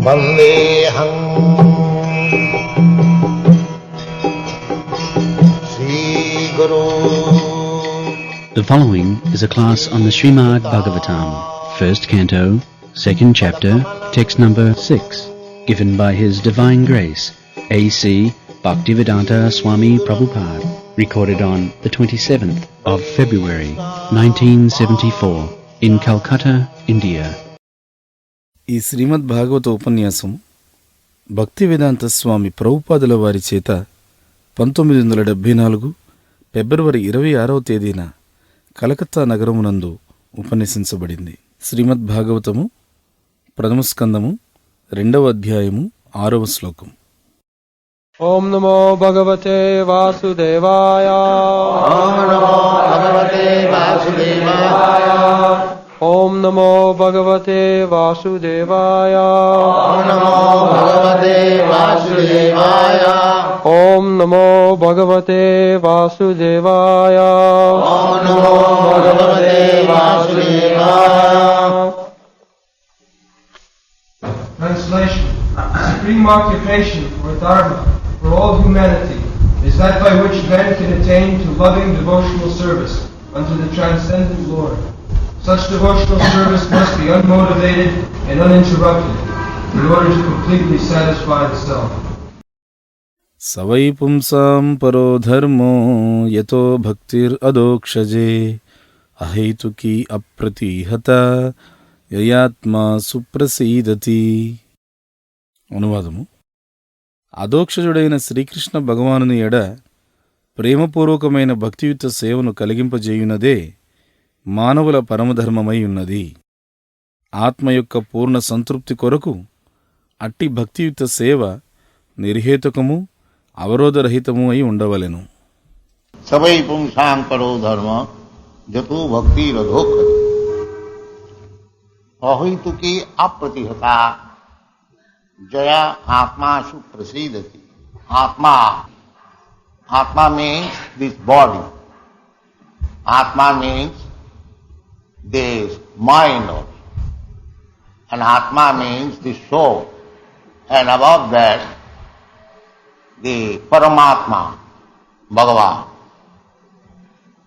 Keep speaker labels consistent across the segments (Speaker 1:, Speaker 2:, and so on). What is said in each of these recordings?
Speaker 1: Vandeham Sri Guru.
Speaker 2: The following is a class on the Srimad Bhagavatam, first canto, second chapter, text number 6, given by His Divine Grace, A.C.Bhaktivedanta Swami Prabhupada, recorded on the 27th of February, 1974, in Calcutta, India.
Speaker 3: ఈ శ్రీమద్ భాగవత ఉపన్యాసం భక్తివేదాంత స్వామి ప్రభుపాదుల వారి చేత 1974 ఫిబ్రవరి 26వ తేదీన కలకత్తా నగరమునందు ఉపన్యసించబడింది. శ్రీమద్ భాగవతము ప్రథమ స్కందము 2వ అధ్యాయము 6వ శ్లోకం.
Speaker 4: ఓం నమో భగవతే వాసుదేవాయ.
Speaker 1: Om Namo Bhagavate Vasudevaya.
Speaker 4: ఓం నమో భగవతే వాసుదేవాయ.
Speaker 1: Om Namo Bhagavate Vasudevaya.
Speaker 4: ఓం నమో భగవతే వాసుదేవాయ.
Speaker 1: Om Namo Bhagavate Vasudevaya.
Speaker 5: Translation. The supreme occupation or dharma for all humanity is that by which man can attain to loving devotional service unto the transcendent Lord. Such devotional service must be unmotivated and uninterrupted in order to completely satisfy the self.
Speaker 3: సవై పుంసాం పరో ధర్మో యతో భక్తిర్ అదోక్షజే అహైతుకీ అప్రతిహత యయాత్మా సుప్రసీదతి. అనువాదము: అదోక్షజుడైన శ్రీకృష్ణ భగవానుని ఎడ ప్రేమపూర్వకమైన భక్తియుత సేవను కలిగింపజేయునదే మానవుల పరమధర్మమై ఉన్నది. ఆత్మ యొక్క పూర్ణ సంతృప్తి కొరకు అట్టి భక్తియుత సేవ నిర్హేతుకము అవరోధరహితము అయి ఉండవలెను.
Speaker 1: Savai pumsam paro dharma jato bhakti radhokati ahituki apratihata jaya atma suprasidati. Atma means this body. Atma means this mind also. And Atma means the soul. And above that, the Paramatma, Bhagavan.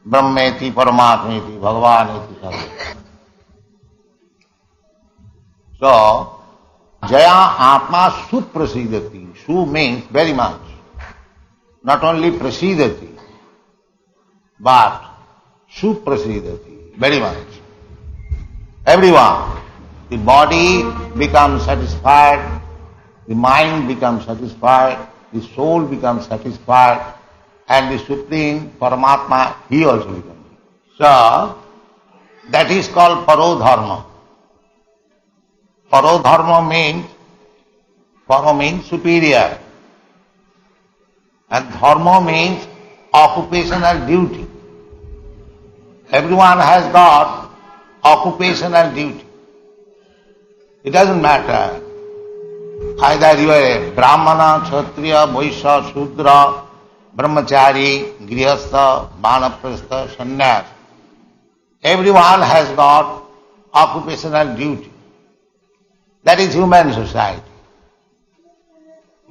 Speaker 1: Brahmeti, Paramatmeti, Bhagavaneti, Sarva. So, Jaya Atma Suprasidati. Su means very much. Not only Prasidati, but Suprasidati, very much. Everyone. The body becomes satisfied, the mind becomes satisfied, the soul becomes satisfied, and the Supreme Paramatma, he also becomes. So, that is called Parodharma. Parodharma means, Paro means superior, and Dharma means occupational duty. Everyone has got occupational duty. It doesn't matter. Either you are a Brahmana, Kshatriya, Vaishya, Shudra, Brahmachari, Grihastha, Vanaprastha, Sannyas. Everyone has got occupational duty. That is human society.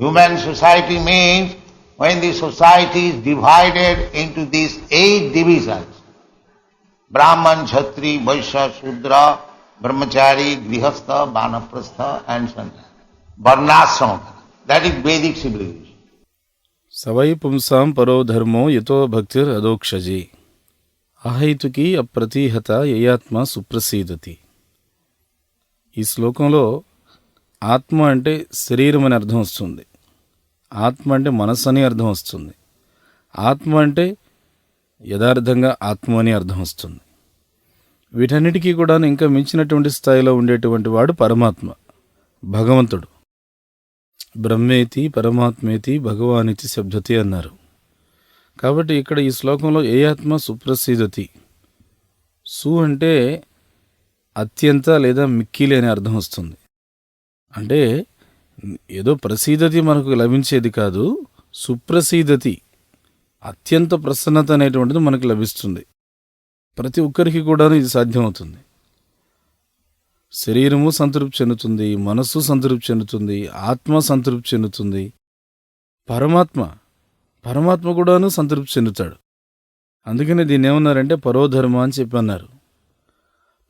Speaker 1: Human society means when the society is divided into these 8 divisions, Brahman, Kshatri, Vaishya, Shudra, Brahmachari, Grihastha, Vanaprastha and Sannyas. Varnashrama. That is Vedic civilization.
Speaker 3: సవై పుంసాం పరో ధర్మో యతో భక్తిర్ అదోక్షజే అహైతుకీ అప్రతిహత యయాత్మ సుప్రసీదతి. ఈ శ్లోకంలో ఆత్మ అంటే శరీరం అని అర్థం వస్తుంది, ఆత్మ అంటే మనస్సు అని అర్థం వస్తుంది, ఆత్మ అంటే యథార్థంగా ఆత్మ అని అర్థం వస్తుంది. వీటన్నిటికీ కూడా ఇంకా మించినటువంటి స్థాయిలో ఉండేటువంటి వాడు పరమాత్మ, భగవంతుడు. బ్రహ్మేతి పరమాత్మేతి భగవానితి శబ్దతి అన్నారు. కాబట్టి ఇక్కడ ఈ శ్లోకంలో ఏ ఆత్మ సుప్రసీదతి, సు అంటే అత్యంత లేదా మిక్కిలి అనే అర్థం వస్తుంది. అంటే ఏదో ప్రసీదతి మనకు లభించేది కాదు, సుప్రసీదతి అత్యంత ప్రసన్నత అనేటువంటిది మనకు లభిస్తుంది. ప్రతి ఒక్కరికి కూడా ఇది సాధ్యమవుతుంది. శరీరము సంతృప్తి చెందుతుంది, మనస్సు సంతృప్తి చెందుతుంది, ఆత్మ సంతృప్తి చెందుతుంది, పరమాత్మ కూడాను సంతృప్తి చెందుతాడు. అందుకనే దీన్ని ఏమన్నారంటే పరోధర్మ అని చెప్పి అన్నారు.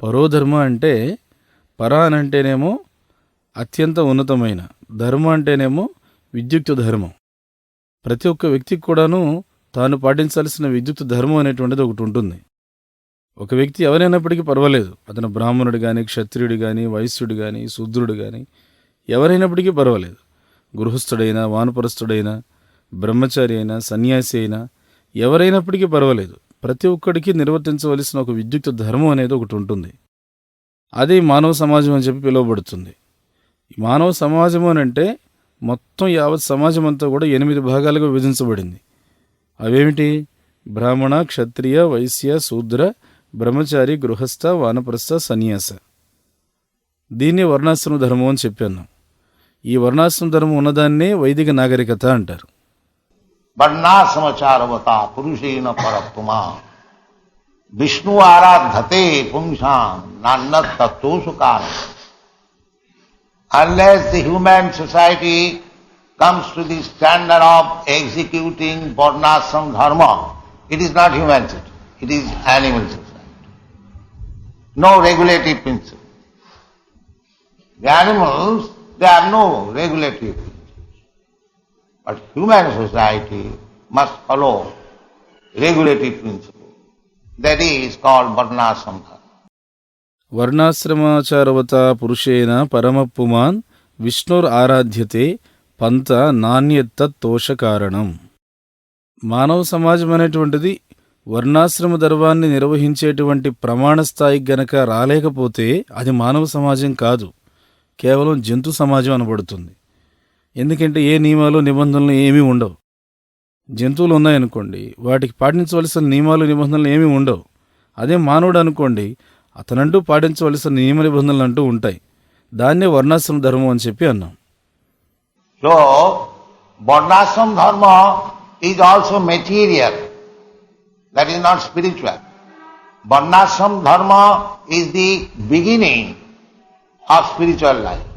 Speaker 3: పరోధర్మ అంటే పరా అని అంటేనేమో అత్యంత ఉన్నతమైన, ధర్మ అంటేనేమో విద్యుక్త ధర్మం. ప్రతి ఒక్క వ్యక్తికి కూడాను తాను పాటించాల్సిన విద్యుక్త ధర్మం అనేటువంటిది ఒకటి ఉంటుంది. ఒక వ్యక్తి ఎవరైనప్పటికీ పర్వాలేదు, అతను బ్రాహ్మణుడు కానీ, క్షత్రియుడు కానీ, వైశ్యుడు కానీ, శూద్రుడు కానీ, ఎవరైనప్పటికీ పర్వాలేదు. గృహస్థుడైనా, వానప్రస్థుడైనా, బ్రహ్మచారి అయినా, సన్యాసి అయినా, ఎవరైనప్పటికీ పర్వాలేదు. ప్రతి ఒక్కడికి నిర్వర్తించవలసిన ఒక విద్యుక్త ధర్మం అనేది ఒకటి ఉంటుంది. అదే మానవ సమాజం అని చెప్పి పిలువబడుతుంది. ఈ మానవ సమాజం అని అంటే మొత్తం యావత్ సమాజం అంతా కూడా 8 భాగాలుగా విభజించబడింది. అవేమిటి? బ్రాహ్మణ, క్షత్రియ, వైశ్య, శూద్ర, బ్రహ్మచారి, గృహస్థ, వానప్రస్థ, సన్యాస. దీన్ని వర్ణాశ్రమ ధర్మం అని చెప్పాను. ఈ వర్ణాశ్రమ ధర్మం ఉన్నదాన్నే వైదిక నాగరికత అంటారు.
Speaker 1: వర్ణాశ్రమచారవత పురుషేణ పరత్తుమా విష్ణు ఆరాధతే పుంసాం నాన్న తత్వోసు కారణం. Unless the human society comes to the standard of executing varnashram dharma, it is not human society, it is animal society. No regulative principle. The animals, they have no regulative principles. But human society must follow regulative principle. That is called varnashram dharma.
Speaker 3: వర్ణాశ్రమాచారవత పురుషేణ పరమపుమాన్ విష్ణుర్ ఆరాధ్యతే పంత నాణ్యతోష కారణం. మానవ సమాజం అనేటువంటిది వర్ణాశ్రమ ధర్మాన్ని నిర్వహించేటువంటి ప్రమాణ స్థాయికి గనక రాలేకపోతే అది మానవ సమాజం కాదు, కేవలం జంతు సమాజం అనబడుతుంది. ఎందుకంటే ఏ నియమాలు నిబంధనలు ఏమీ ఉండవు. జంతువులు ఉన్నాయనుకోండి, వాటికి పాటించవలసిన నియమాలు నిబంధనలు ఏమీ ఉండవు. అదే మానవుడు అనుకోండి, అతనంటూ పాటించవలసిన నియమ నిబంధనలు అంటూ ఉంటాయి. దాన్నే వర్ణాశ్రమ ధర్మం అని చెప్పి అన్నాం.
Speaker 1: So, varnashram dharma is also material, that is not spiritual. Varnashram dharma is the beginning of spiritual life.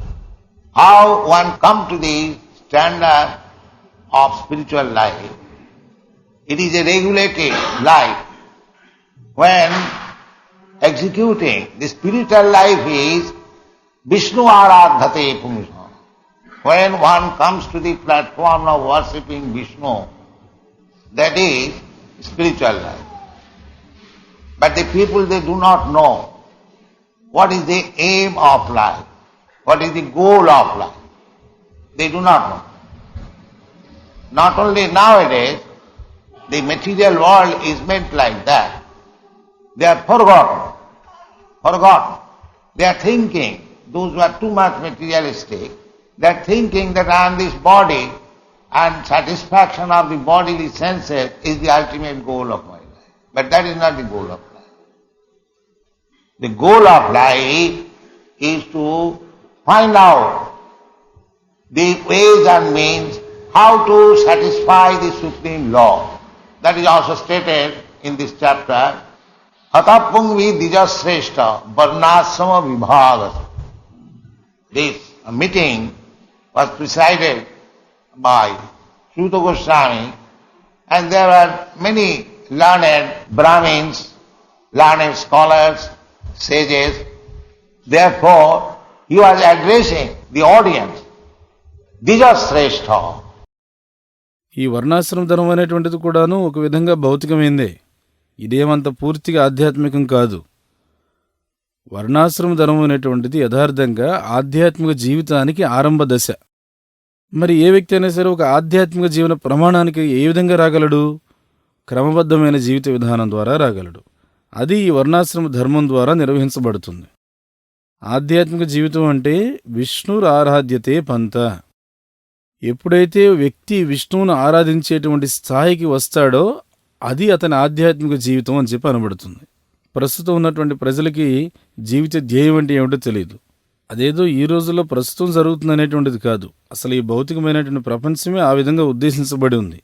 Speaker 1: How one come to the standard of spiritual life, it is a regulated life. When executing the spiritual life is Vishnu Aradhate Pumsa. When one comes to the platform of worshipping Vishnu, that is spiritual life. But the people, they do not know what is the aim of life, what is the goal of life. They do not know. Not only nowadays, the material world is meant like that. They are forgotten. They are thinking, those who are too much materialistic, they are thinking that I am this body and satisfaction of the bodily senses is the ultimate goal of my life. But that is not the goal of life. The goal of life is to find out the ways and means how to satisfy the supreme law. That is also stated in this chapter. Atapungvi dijasreshta varnasrama vibhagas. This meeting was presided by Suta Goswami, and there were many learned Brahmins, learned scholars, sages. Therefore, he was addressing the audience. Dijasreshta.
Speaker 3: ఈ వర్ణాశ్రమ ధర్మం అనేటువంటిది కూడాను ఒక విధంగా భౌతికమైందే. ఇదేమంత పూర్తిగా ఆధ్యాత్మికం కాదు. వర్ణాశ్రమ ధర్మం అనేటువంటిది యథార్థంగా ఆధ్యాత్మిక జీవితానికి ఆరంభ దశ. మరి ఏ వ్యక్తి అయినా సరే ఒక ఆధ్యాత్మిక జీవన ప్రమాణానికి ఏ విధంగా రాగలడు? క్రమబద్ధమైన జీవిత విధానం ద్వారా రాగలడు. అది ఈ వర్ణాశ్రమ ధర్మం ద్వారా నిర్వహించబడుతుంది. ఆధ్యాత్మిక జీవితం అంటే విష్ణుర్ ఆరాధ్యతే పంత. ఎప్పుడైతే వ్యక్తి విష్ణువును ఆరాధించేటువంటి స్థాయికి వస్తాడో అది అతని ఆధ్యాత్మిక జీవితం అని చెప్పి అనబడుతుంది. ప్రస్తుతం ఉన్నటువంటి ప్రజలకి జీవిత ధ్యేయం అంటే ఏమిటో తెలియదు. అదేదో ఈ రోజుల్లో ప్రస్తుతం జరుగుతుంది అనేటువంటిది కాదు. అసలు ఈ భౌతికమైనటువంటి ప్రపంచమే ఆ విధంగా ఉద్దేశించబడి ఉంది.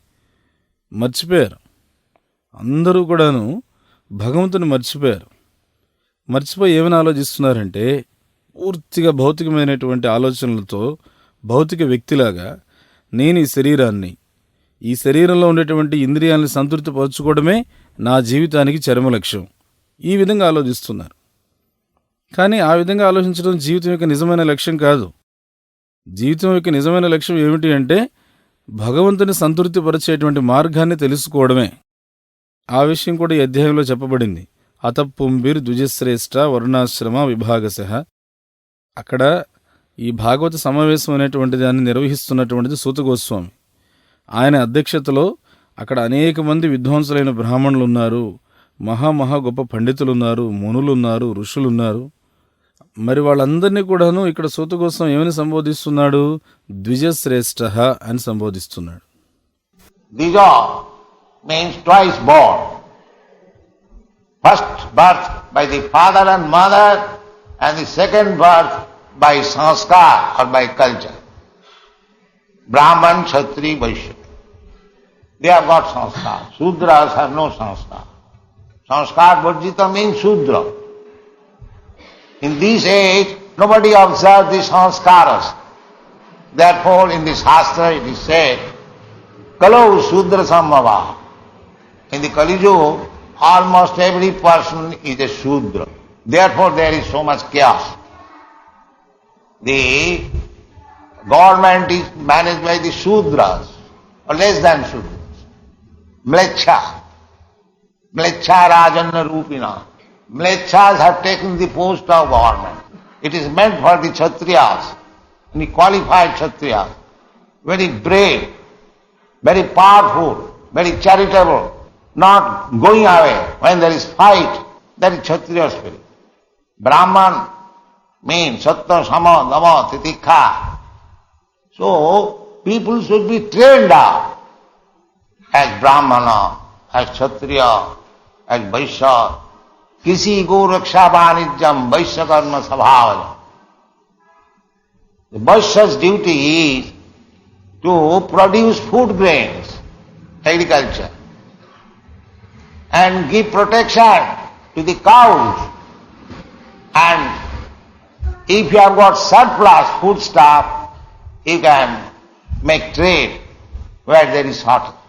Speaker 3: మర్చిపోయారు అందరూ కూడాను, భగవంతుని మర్చిపోయారు. మర్చిపోయి ఏమని ఆలోచిస్తున్నారంటే పూర్తిగా భౌతికమైనటువంటి ఆలోచనలతో భౌతిక వ్యక్తిలాగా నేను ఈ శరీరంలో ఉండేటువంటి ఇంద్రియాలను సంతృప్తిపరచుకోవడమే నా జీవితానికి చరమ లక్ష్యం, ఈ విధంగా ఆలోచిస్తున్నారు. కానీ ఆ విధంగా ఆలోచించడం జీవితం యొక్క నిజమైన లక్ష్యం కాదు. జీవితం యొక్క నిజమైన లక్ష్యం ఏమిటి అంటే భగవంతుని సంతృప్తిపరిచేటువంటి మార్గాన్ని తెలుసుకోవడమే. ఆ విషయం కూడా ఈ అధ్యాయంలో చెప్పబడింది. అతపుంబిర్ ద్విజశ్రేష్ఠ వర్ణాశ్రమ విభాగశః. అక్కడ ఈ భాగవత సమావేశం అనేటువంటి దాన్ని నిర్వహిస్తున్నటువంటిది సూత గోస్వామి. ఆయన అధ్యక్షతలో అక్కడ అనేక మంది విద్వాంసులైన బ్రాహ్మణులు ఉన్నారు, మహా గొప్ప పండితులు ఉన్నారు, మునులు ఉన్నారు, ఋషులున్నారు. మరి వాళ్ళందరినీ కూడాను ఇక్కడ సూత గోస్వామి ఏమని సంబోధిస్తున్నాడు? ద్విజశ్రేష్ఠ అని సంబోధిస్తున్నాడు.
Speaker 1: ద్విజ means twice born. First birth by the father and mother, and the second birth by sanskar or by culture. Brahman, Kshatri, Vaishya. They have got sanskar. Shudras have no sanskar. Sanskar Varjita means Shudra. In this age, nobody observes the sanskaras. Therefore, in the Shastra it is said, Kalau Shudra Sambhava. In the Kali Yuga, almost every person is a Shudra. Therefore, there is so much chaos. The government is managed by the Shudras, or less than Shudras. Mlecha Rajana Rupina. Mlechas have taken the post of government. It is meant for the Kshatriyas, the qualified Kshatriyas, very brave, very powerful, very charitable, not going away when there is fight. That is Kshatriya spirit. Brahman means Sattva, Sama, Dama, Titikha. So, people should be trained up as Brahmana, as Kshatriya, as Vaishya. Kisi go raksha vanijjam Vaishya karma sabhavajam. The Vaishya's duty is to produce food grains, agriculture, and give protection to the cows. And if you have got surplus food stuff, you can make trade where there is shortage.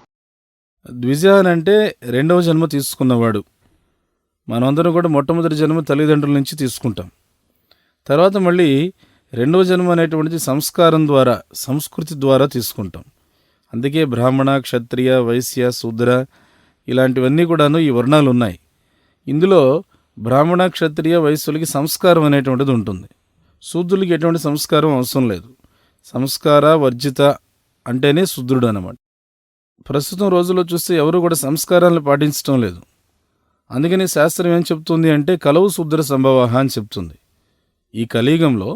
Speaker 3: ద్విజ అంటే రెండవ జన్మ తీసుకున్నవాడు. మనమందరం కూడా మొట్టమొదటి జన్మ తల్లిదండ్రుల నుంచి తీసుకుంటాం. తర్వాత మళ్ళీ రెండవ జన్మ అనేటువంటిది సంస్కారం ద్వారా, సంస్కృతి ద్వారా తీసుకుంటాం. అందుకే బ్రాహ్మణ, క్షత్రియ, వైశ్య, శూద్ర ఇలాంటివన్నీ కూడాను ఈ వర్ణాలు ఉన్నాయి. ఇందులో బ్రాహ్మణ, క్షత్రియ, వైశ్యులకి సంస్కారం అనేటువంటిది ఉంటుంది. శూద్రులకి ఎటువంటి సంస్కారం అవసరం లేదు. సంస్కార వర్జిత అంటేనే శూద్రుడు అన్నమాట. ప్రస్తుతం రోజుల్లో చూస్తే ఎవరు కూడా సంస్కారాలను పాటించడం లేదు. అందుకని శాస్త్రం ఏం చెప్తుంది అంటే కలవు శూద్ర సంభవ అని చెప్తుంది. ఈ కలియుగంలో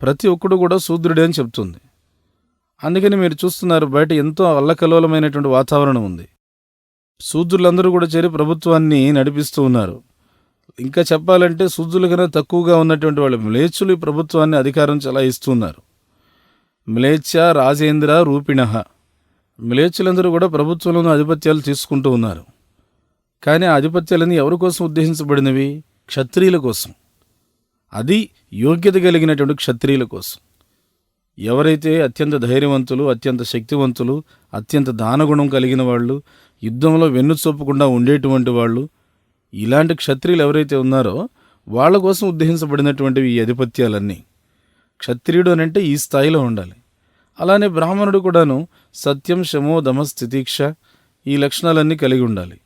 Speaker 3: ప్రతి ఒక్కడు కూడా శూద్రుడే అని చెప్తుంది. అందుకని మీరు చూస్తున్నారు బయట ఎంతో అల్లకల్లోలమైనటువంటి వాతావరణం ఉంది. శూద్రులందరూ కూడా చేరి ప్రభుత్వాన్ని నడిపిస్తూ ఉన్నారు. ఇంకా చెప్పాలంటే శూద్రుల కన్నా తక్కువగా ఉన్నటువంటి వాళ్ళు మ్లేచ్చులు ఈ ప్రభుత్వాన్ని అధికారం చలాయిస్తున్నారు. మ్లేచ్ఛ రాజేంద్ర రూపిణః. మ్లేచ్చులందరూ కూడా ప్రభుత్వంలోనూ ఆధిపత్యాలు తీసుకుంటూ ఉన్నారు. కానీ ఆ ఆధిపత్యాలన్నీ ఎవరి కోసం ఉద్దేశించబడినవి? క్షత్రియుల కోసం. అది యోగ్యత కలిగినటువంటి క్షత్రియుల కోసం. ఎవరైతే అత్యంత ధైర్యవంతులు, అత్యంత శక్తివంతులు, అత్యంత దానగుణం కలిగిన వాళ్ళు, యుద్ధంలో వెన్నుచొప్పకుండా ఉండేటువంటి వాళ్ళు, ఇలాంటి క్షత్రియులు ఎవరైతే ఉన్నారో వాళ్ళ కోసం ఉద్దేశించబడినటువంటివి ఈ ఆధిపత్యాలన్నీ. క్షత్రియుడు అనంటే ఈ స్థాయిలో ఉండాలి. అలానే బ్రాహ్మణుడు కూడాను సత్యం, శమో, దమ, స్థితీక్ష ఈ లక్షణాలన్నీ కలిగి ఉండాలి.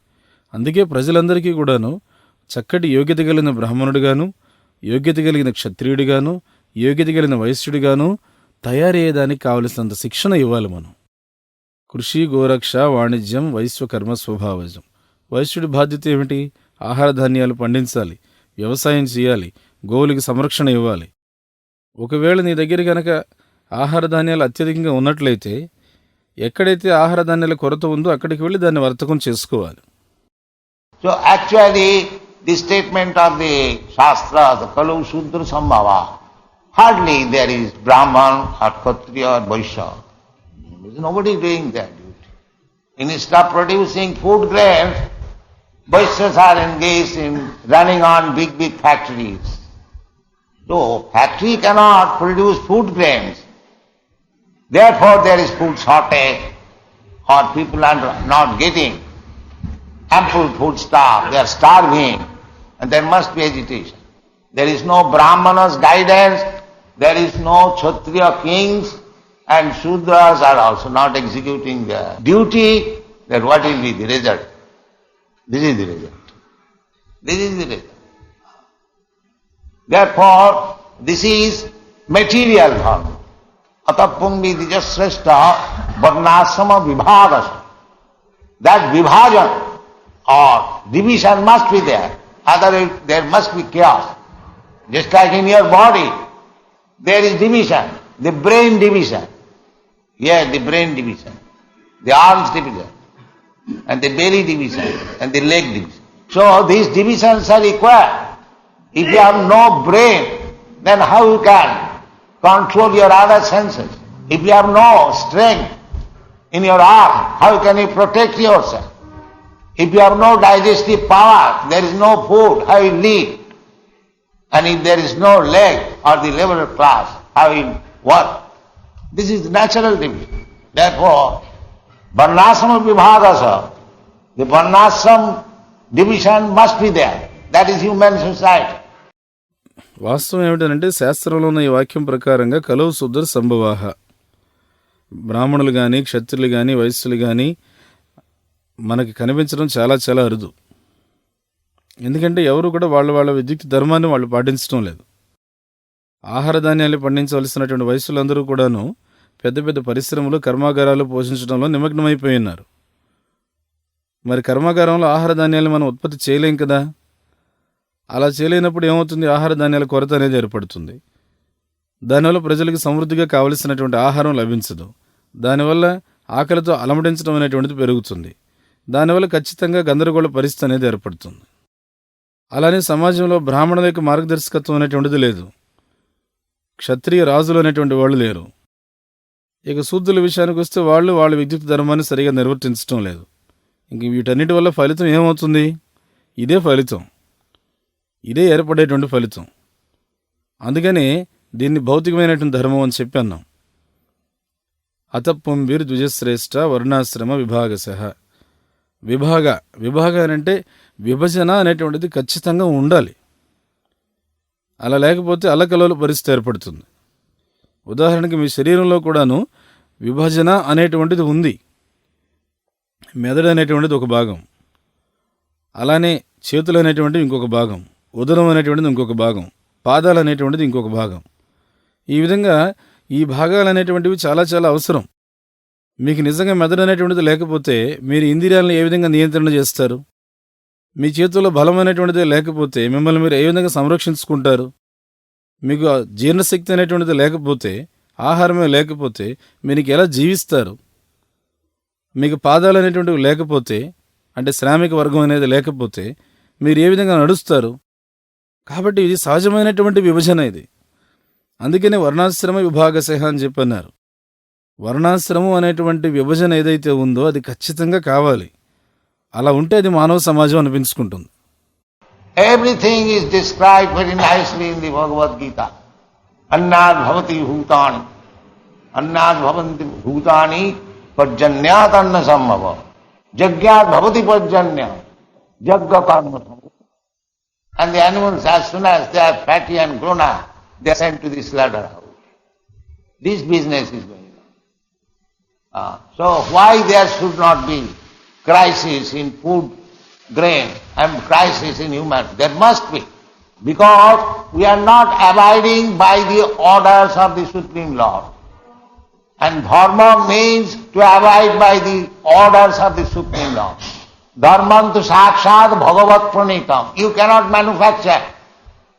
Speaker 3: అందుకే ప్రజలందరికీ కూడాను చక్కటి యోగ్యత కలిగిన బ్రాహ్మణుడిగాను, యోగ్యత కలిగిన క్షత్రియుడిగాను, యోగ్యత కలిగిన వైశ్యుడిగాను తయారయ్యేదానికి కావలసినంత శిక్షణ ఇవ్వాలి మనం. కృషి, గోరక్ష, వాణిజ్యం, వైశ్వకర్మ స్వభావజం. వైశ్యుడి బాధ్యత ఏమిటి? ఆహార ధాన్యాలు పండించాలి, వ్యవసాయం చేయాలి, గోవులకి సంరక్షణ ఇవ్వాలి. ఒకవేళ నీ దగ్గర కనుక ఆహార ధాన్యాలు అత్యధికంగా ఉన్నట్లయితే ఎక్కడైతే ఆహార ధాన్యాల కొరత ఉందో అక్కడికి వెళ్ళి దాన్ని వర్తకం చేసుకోవాలి.
Speaker 1: So actually the statement of the Shastra, the Kalu Shudra Sambhava, hardly there is Brahman or Kshatriya or Vaishya. There is nobody doing that duty. Instead of producing food grains, Vaishyas are engaged in running on big factories. So factory cannot produce food grains. Therefore there is food shortage, or people are not getting ample food stuff, they are starving, and there must be agitation. There is no Brahmanas guidance, there is no Kshatriya kings, and Shudras are also not executing their duty, then what will be the result? This is the result. This is the result. Therefore, this is material dharma. Atapumbi dijasreshta varnasama vibhagasa. That vibhajan or division must be there. Otherwise there must be chaos. Just like in your body, there is division, the brain division. Here the brain division, the arms division, and the belly division, and the leg division. So these divisions are required. If you have no brain, then how you can control your other senses? If you have no strength in your arm, how can you protect yourself? If you have no digestive power, there is no food, how you live? And if there is no leg or the level class, how you work? This is natural division. Therefore, varnasama vibhagasa, the varnasam division must be there. That is human society.
Speaker 3: వాస్తవం ఏమిటంటే శాస్త్రంలో ఉన్న ఈ వాక్యం ప్రకారంగా కలవు శూద్ర సంభవాహ. బ్రాహ్మణులు కానీ, క్షత్రులు కానీ, వైశ్యులు కానీ మనకి కనిపించడం చాలా చాలా అరుదు. ఎందుకంటే ఎవరు కూడా వాళ్ళ విద్యుత్ ధర్మాన్ని వాళ్ళు పాటించడం లేదు. ఆహార ధాన్యాలు పండించవలసినటువంటి వయస్సులందరూ కూడాను పెద్ద పెద్ద పరిశ్రమలు, కర్మాగారాలు పోషించడంలో నిమగ్నమైపోయి ఉన్నారు. మరి కర్మాగారంలో ఆహార ధాన్యాలను మనం ఉత్పత్తి చేయలేం కదా. అలా చేయలేనప్పుడు ఏమవుతుంది? ఆహార ధాన్యాల కొరత అనేది ఏర్పడుతుంది. దానివల్ల ప్రజలకు సమృద్ధిగా కావలసినటువంటి ఆహారం లభించదు. దానివల్ల ఆకలితో అలమటించడం అనేటువంటిది పెరుగుతుంది. దానివల్ల ఖచ్చితంగా గందరగోళ పరిస్థితి అనేది ఏర్పడుతుంది. అలానే సమాజంలో బ్రాహ్మణుల యొక్క మార్గదర్శకత్వం అనేటువంటిది లేదు. క్షత్రియ రాజులు అనేటువంటి వాళ్ళు లేరు. ఇక శూద్రుల విషయానికి వస్తే వాళ్ళ విద్యుత్ ధర్మాన్ని సరిగా నిర్వర్తించడం లేదు. ఇంక వీటన్నిటి వల్ల ఫలితం ఏమవుతుంది? ఇదే ఫలితం, ఇదే ఏర్పడేటువంటి ఫలితం. అందుకని దీన్ని భౌతికమైనటువంటి ధర్మం అని చెప్పి అన్నాం. అతపుంబిర్ ద్విజశ్రేష్ఠ వర్ణాశ్రమ విభాగశ. విభాగ అంటే విభజన అనేటువంటిది ఖచ్చితంగా ఉండాలి. అలా లేకపోతే అల్లకల్లోల పరిస్థితి ఏర్పడుతుంది. ఉదాహరణకి మీ శరీరంలో కూడాను విభజన అనేటువంటిది ఉంది. మెదడు అనేటువంటిది ఒక భాగం, అలానే చేతులు అనేటువంటిది ఇంకొక భాగం, ఉదరం అనేటువంటిది ఇంకొక భాగం, పాదాలు అనేటువంటిది ఇంకొక భాగం. ఈ విధంగా ఈ భాగాలు అనేటువంటివి చాలా చాలా అవసరం. మీకు నిజంగా మెదడు అనేటువంటిది లేకపోతే మీరు ఇంద్రియాలను ఏ విధంగా నియంత్రణ చేస్తారు? మీ చేతుల్లో బలం అనేటువంటిది లేకపోతే మిమ్మల్ని మీరు ఏ విధంగా సంరక్షించుకుంటారు? మీకు జీర్ణశక్తి అనేటువంటిది లేకపోతే, ఆహారమే లేకపోతే మీరు ఎలా జీవిస్తారు? మీకు పాదాలు అనేటువంటివి లేకపోతే, అంటే శ్రామిక వర్గం అనేది లేకపోతే మీరు ఏ విధంగా నడుస్తారు? కాబట్టి ఇది సహజమైనటువంటి విభజన ఇది. అందుకనే వర్ణాశ్రమ విభాగశః అని చెప్పన్నారు. వర్ణాశ్రమం అనేటువంటి విభజన ఏదైతే ఉందో అది ఖచ్చితంగా కావాలి. అలా ఉంటే అది మానవ సమాజం అనిపించుకుంటుంది.
Speaker 1: Everything is described very nicely in the Bhagavad Gita. Annad bhavati bhutani. Annad bhavanti bhutani pajanyat anna sambhava. Jagyat bhavati pajanya. Jagga karma sambhava. And the animals, as soon as they are fatty and grown up, they are sent to the slaughterhouse. This business is going on. So why there should not be crisis in food, grain, and crisis in human? There must be. Because we are not abiding by the orders of the Supreme Lord. And dharma means to abide by the orders of the Supreme Lord. Dharman tu sakshat bhagavat pranitam. You cannot manufacture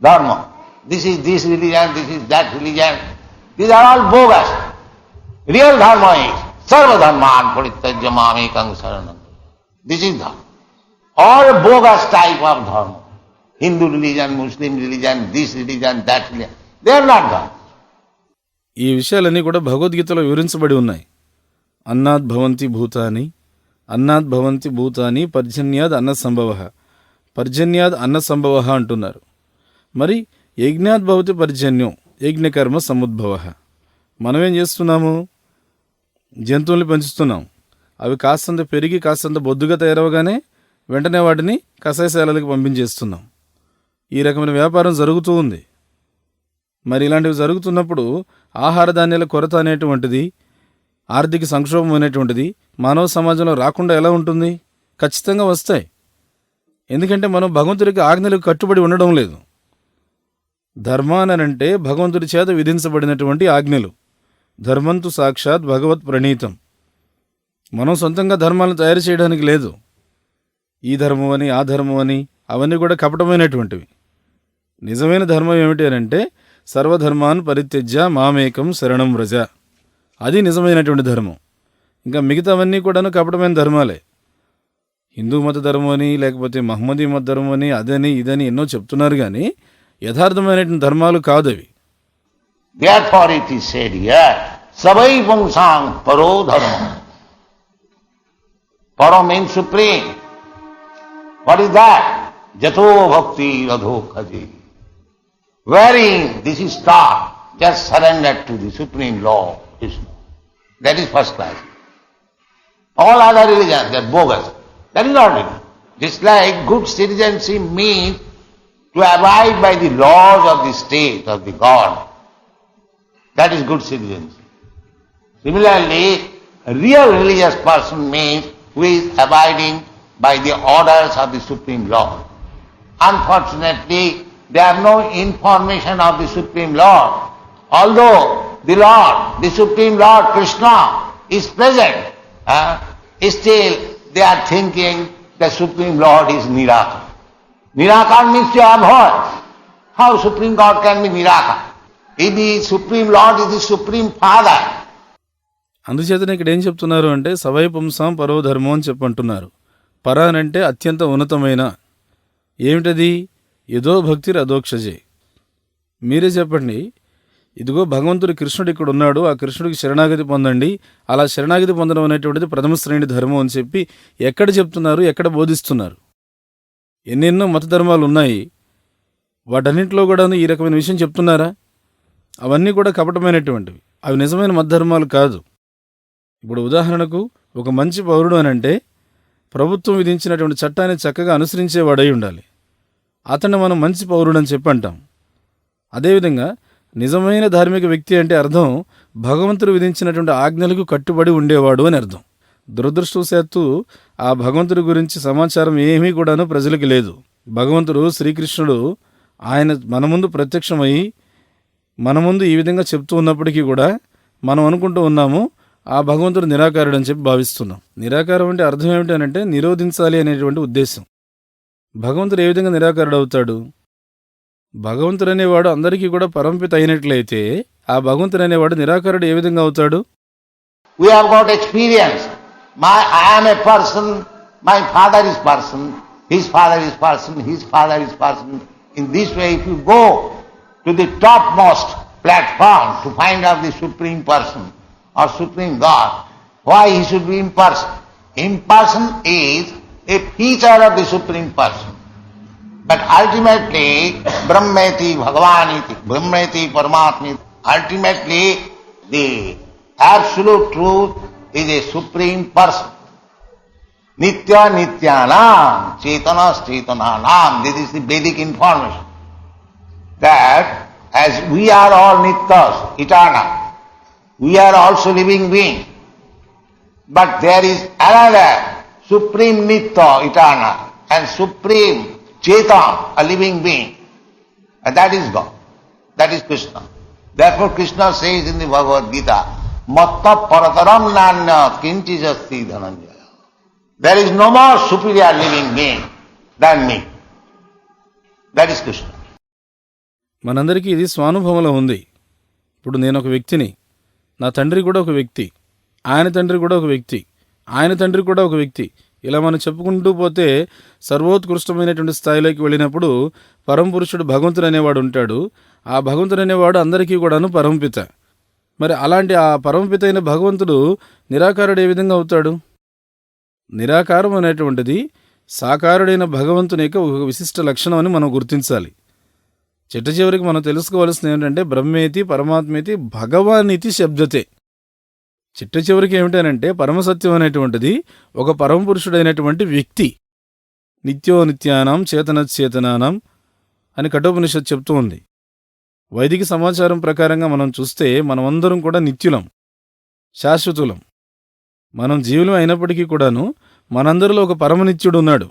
Speaker 1: dharma. This is this religion, this is that religion. These are all bogus. Real dharma is sarva dharman parityajya mamekam saranam. This is dharma. All bogus type of dharma. Hindu religion, Muslim religion, this religion, that religion. They are not dharma.
Speaker 3: ఈ విషయాలన్నీ కూడా భగవద్గీతలో వివరించబడి ఉన్నాయి. అన్నాద్ భవంతి భూతాని, అన్నాద్ భవంతి భూతాని పర్జన్యాద్ అన్న సంభవ, పర్జన్యాద్ అన్న సంభవ అంటున్నారు. మరి యజ్ఞాద్భవతి పర్జన్యం యజ్ఞకర్మ సముద్భవ. మనమేం చేస్తున్నాము? జంతువుల్ని పెంచుతున్నాం. అవి కాస్తంత పెరిగి కాస్తంత బొద్దుగా తయారవగానే వెంటనే వాటిని కషాయశాలలకు పంపించేస్తున్నాం. ఈ రకమైన వ్యాపారం జరుగుతూ ఉంది. మరి ఇలాంటివి జరుగుతున్నప్పుడు ఆహార ధాన్యాల కొరత అనేటువంటిది, ఆర్థిక సంక్షోభం అనేటువంటిది మానవ సమాజంలో రాకుండా ఎలా ఉంటుంది? ఖచ్చితంగా వస్తాయి. ఎందుకంటే మనం భగవంతుడికి ఆజ్ఞలకు కట్టుబడి ఉండడం లేదు. ధర్మానంటే భగవంతుడి చేత విధించబడినటువంటి ఆజ్ఞలు. ధర్మంతు సాక్షాత్ భగవత్ ప్రణీతం. మనం సొంతంగా ధర్మాలను తయారు చేయడానికి లేదు. ఈ ధర్మం అని ఆ ధర్మం అని అవన్నీ కూడా కపటమైనటువంటివి. నిజమైన ధర్మం ఏమిటి అని అంటే సర్వధర్మాన్ పరిత్యజ్య మామేకం శరణం వ్రజ. అది నిజమైనటువంటి ధర్మం. ఇంకా మిగతావన్నీ కూడాను కపటమైన ధర్మాలే. హిందూ మత ధర్మం అని, లేకపోతే మహమ్మదీ మత ధర్మం అని, అదని ఇదని ఎన్నో చెప్తున్నారు, కానీ యథార్థమైనటువంటి ధర్మాలు కాదు అవి.
Speaker 1: Therefore it is said here, savai pungsang paro dharma. Paro means supreme. What is that? Jato bhakti radho khaji. Wherein this is taught, just surrender to the supreme law, Krishna. That is first class. All other religions, they are bogus. That is not it. Just like good citizenship means to abide by the laws of the state, of the God. That is good citizenship. Similarly, a real religious person means who is abiding by the orders of the Supreme Lord. Unfortunately, they have no information of the Supreme Lord. Although the Lord, the Supreme Lord Krishna is present, still they are thinking the Supreme Lord is Nirakar. Nirakar means to avoid. How Supreme God can be Nirakar? If the Supreme Lord is the Supreme Father.
Speaker 3: అందుచేతనే ఇక్కడ ఏం చెప్తున్నారు అంటే సవై పుంసాం పరో ధర్మం అని చెప్పంటున్నారు. పర అంటే అత్యంత ఉన్నతమైన. ఏమిటది? యదో భక్తిర్ అదోక్షజే. మీరే చెప్పండి. ఇదిగో భగవంతుడు కృష్ణుడు ఇక్కడ ఉన్నాడు, ఆ కృష్ణుడికి శరణాగతి పొందండి, అలా శరణాగతి పొందడం అనేటువంటిది ప్రథమ శ్రేణి ధర్మం అని చెప్పి ఎక్కడ చెప్తున్నారు, ఎక్కడ బోధిస్తున్నారు? ఎన్నెన్నో మత ధర్మాలు ఉన్నాయి, వాటన్నింటిలో కూడా ఈ రకమైన విషయం చెప్తున్నారా? అవన్నీ కూడా కపటమైనటువంటివి, అవి నిజమైన మత ధర్మాలు కాదు. ఇప్పుడు ఉదాహరణకు ఒక మంచి పౌరుడు అని అంటే ప్రభుత్వం విధించినటువంటి చట్టాన్ని చక్కగా అనుసరించేవాడై ఉండాలి. అతన్ని మనం మంచి పౌరుడు అని చెప్పి అంటాం. అదేవిధంగా నిజమైన ధార్మిక వ్యక్తి అంటే అర్థం భగవంతుడు విధించినటువంటి ఆజ్ఞలకు కట్టుబడి ఉండేవాడు అని అర్థం. దురదృష్టవశాత్తు ఆ భగవంతుడి గురించి సమాచారం ఏమీ కూడాను ప్రజలకు లేదు. భగవంతుడు శ్రీకృష్ణుడు ఆయన మన ముందు ప్రత్యక్షమై మన ముందు ఈ విధంగా చెప్తూ ఉన్నప్పటికీ కూడా మనం అనుకుంటూ ఉన్నాము ఆ భగవంతుడు నిరాకారుడు అని చెప్పి భావిస్తున్నాం. నిరాకారం అంటే అర్థం ఏమిటి అని అంటే నిరోధించాలి అనేటువంటి ఉద్దేశం. భగవంతుడు ఏ విధంగా నిరాకారుడు అవుతాడు? భగవంతుడు అనేవాడు అందరికీ కూడా పరంపిత అయినట్లయితే ఆ భగవంతుడు అనేవాడు నిరాకారుడు ఏ విధంగా అవుతాడు?
Speaker 1: We have got experience. I am a person, my father is person, his father is person, his father is person. In this way, if you go to the topmost platform to find out the Supreme Person or Supreme God, why he should be imperson? Imperson is a feature of the Supreme Person. But ultimately, Brahmeti Bhagavaniti, Brahmeti Paramatmiti, ultimately the absolute truth is a Supreme Person. Nitya Nityanam, Chetanas Chetananam. This is the Vedic information. That as we are all Nityas, eternal, we are also living beings. But there is another Supreme Nitya, eternal, and Supreme Chetan, a living being. And that is God. That is Krishna. Therefore Krishna says in the Bhagavad Gita, Matta parataram nanya kinchijasti dhananjaya. There is no more superior living being than me. That is Krishna.
Speaker 3: మనందరికీ ఇది స్వానుభవంలో ఉంది. ఇప్పుడు నేను ఒక వ్యక్తిని, నా తండ్రి కూడా ఒక వ్యక్తి, ఆయన తండ్రి కూడా ఒక వ్యక్తి, ఆయన తండ్రి కూడా ఒక వ్యక్తి, ఇలా మనం చెప్పుకుంటూ పోతే సర్వోత్కృష్టమైనటువంటి స్థాయిలోకి వెళ్ళినప్పుడు పరమపురుషుడు భగవంతుడు అనేవాడు ఉంటాడు. ఆ భగవంతుడు అనేవాడు అందరికీ కూడాను పరమపిత. మరి అలాంటి ఆ పరమపిత అయిన భగవంతుడు నిరాకారుడు ఏ విధంగా అవుతాడు? నిరాకారం అనేటువంటిది సాకారుడైన భగవంతుని యొక్క ఒక విశిష్ట లక్షణం అని మనం గుర్తించాలి. చిట్ట చివరికి మనం తెలుసుకోవాల్సింది ఏంటంటే బ్రహ్మేతి పరమాత్మేతి భగవానితి శబ్దతే. చిట్ట చివరికి ఏమిటనంటే పరమసత్యం అనేటువంటిది ఒక పరమపురుషుడైనటువంటి వ్యక్తి. నిత్యో నిత్యానాం చేతనచేతనానాం అని కఠోపనిషత్తు చెప్తూ ఉంది. వైదిక సమాచారం ప్రకారంగా మనం చూస్తే మనమందరం కూడా నిత్యులం, శాశ్వతులం. మనం జీవులం అయినప్పటికీ కూడాను మనందరిలో ఒక పరమనిత్యుడు ఉన్నాడు,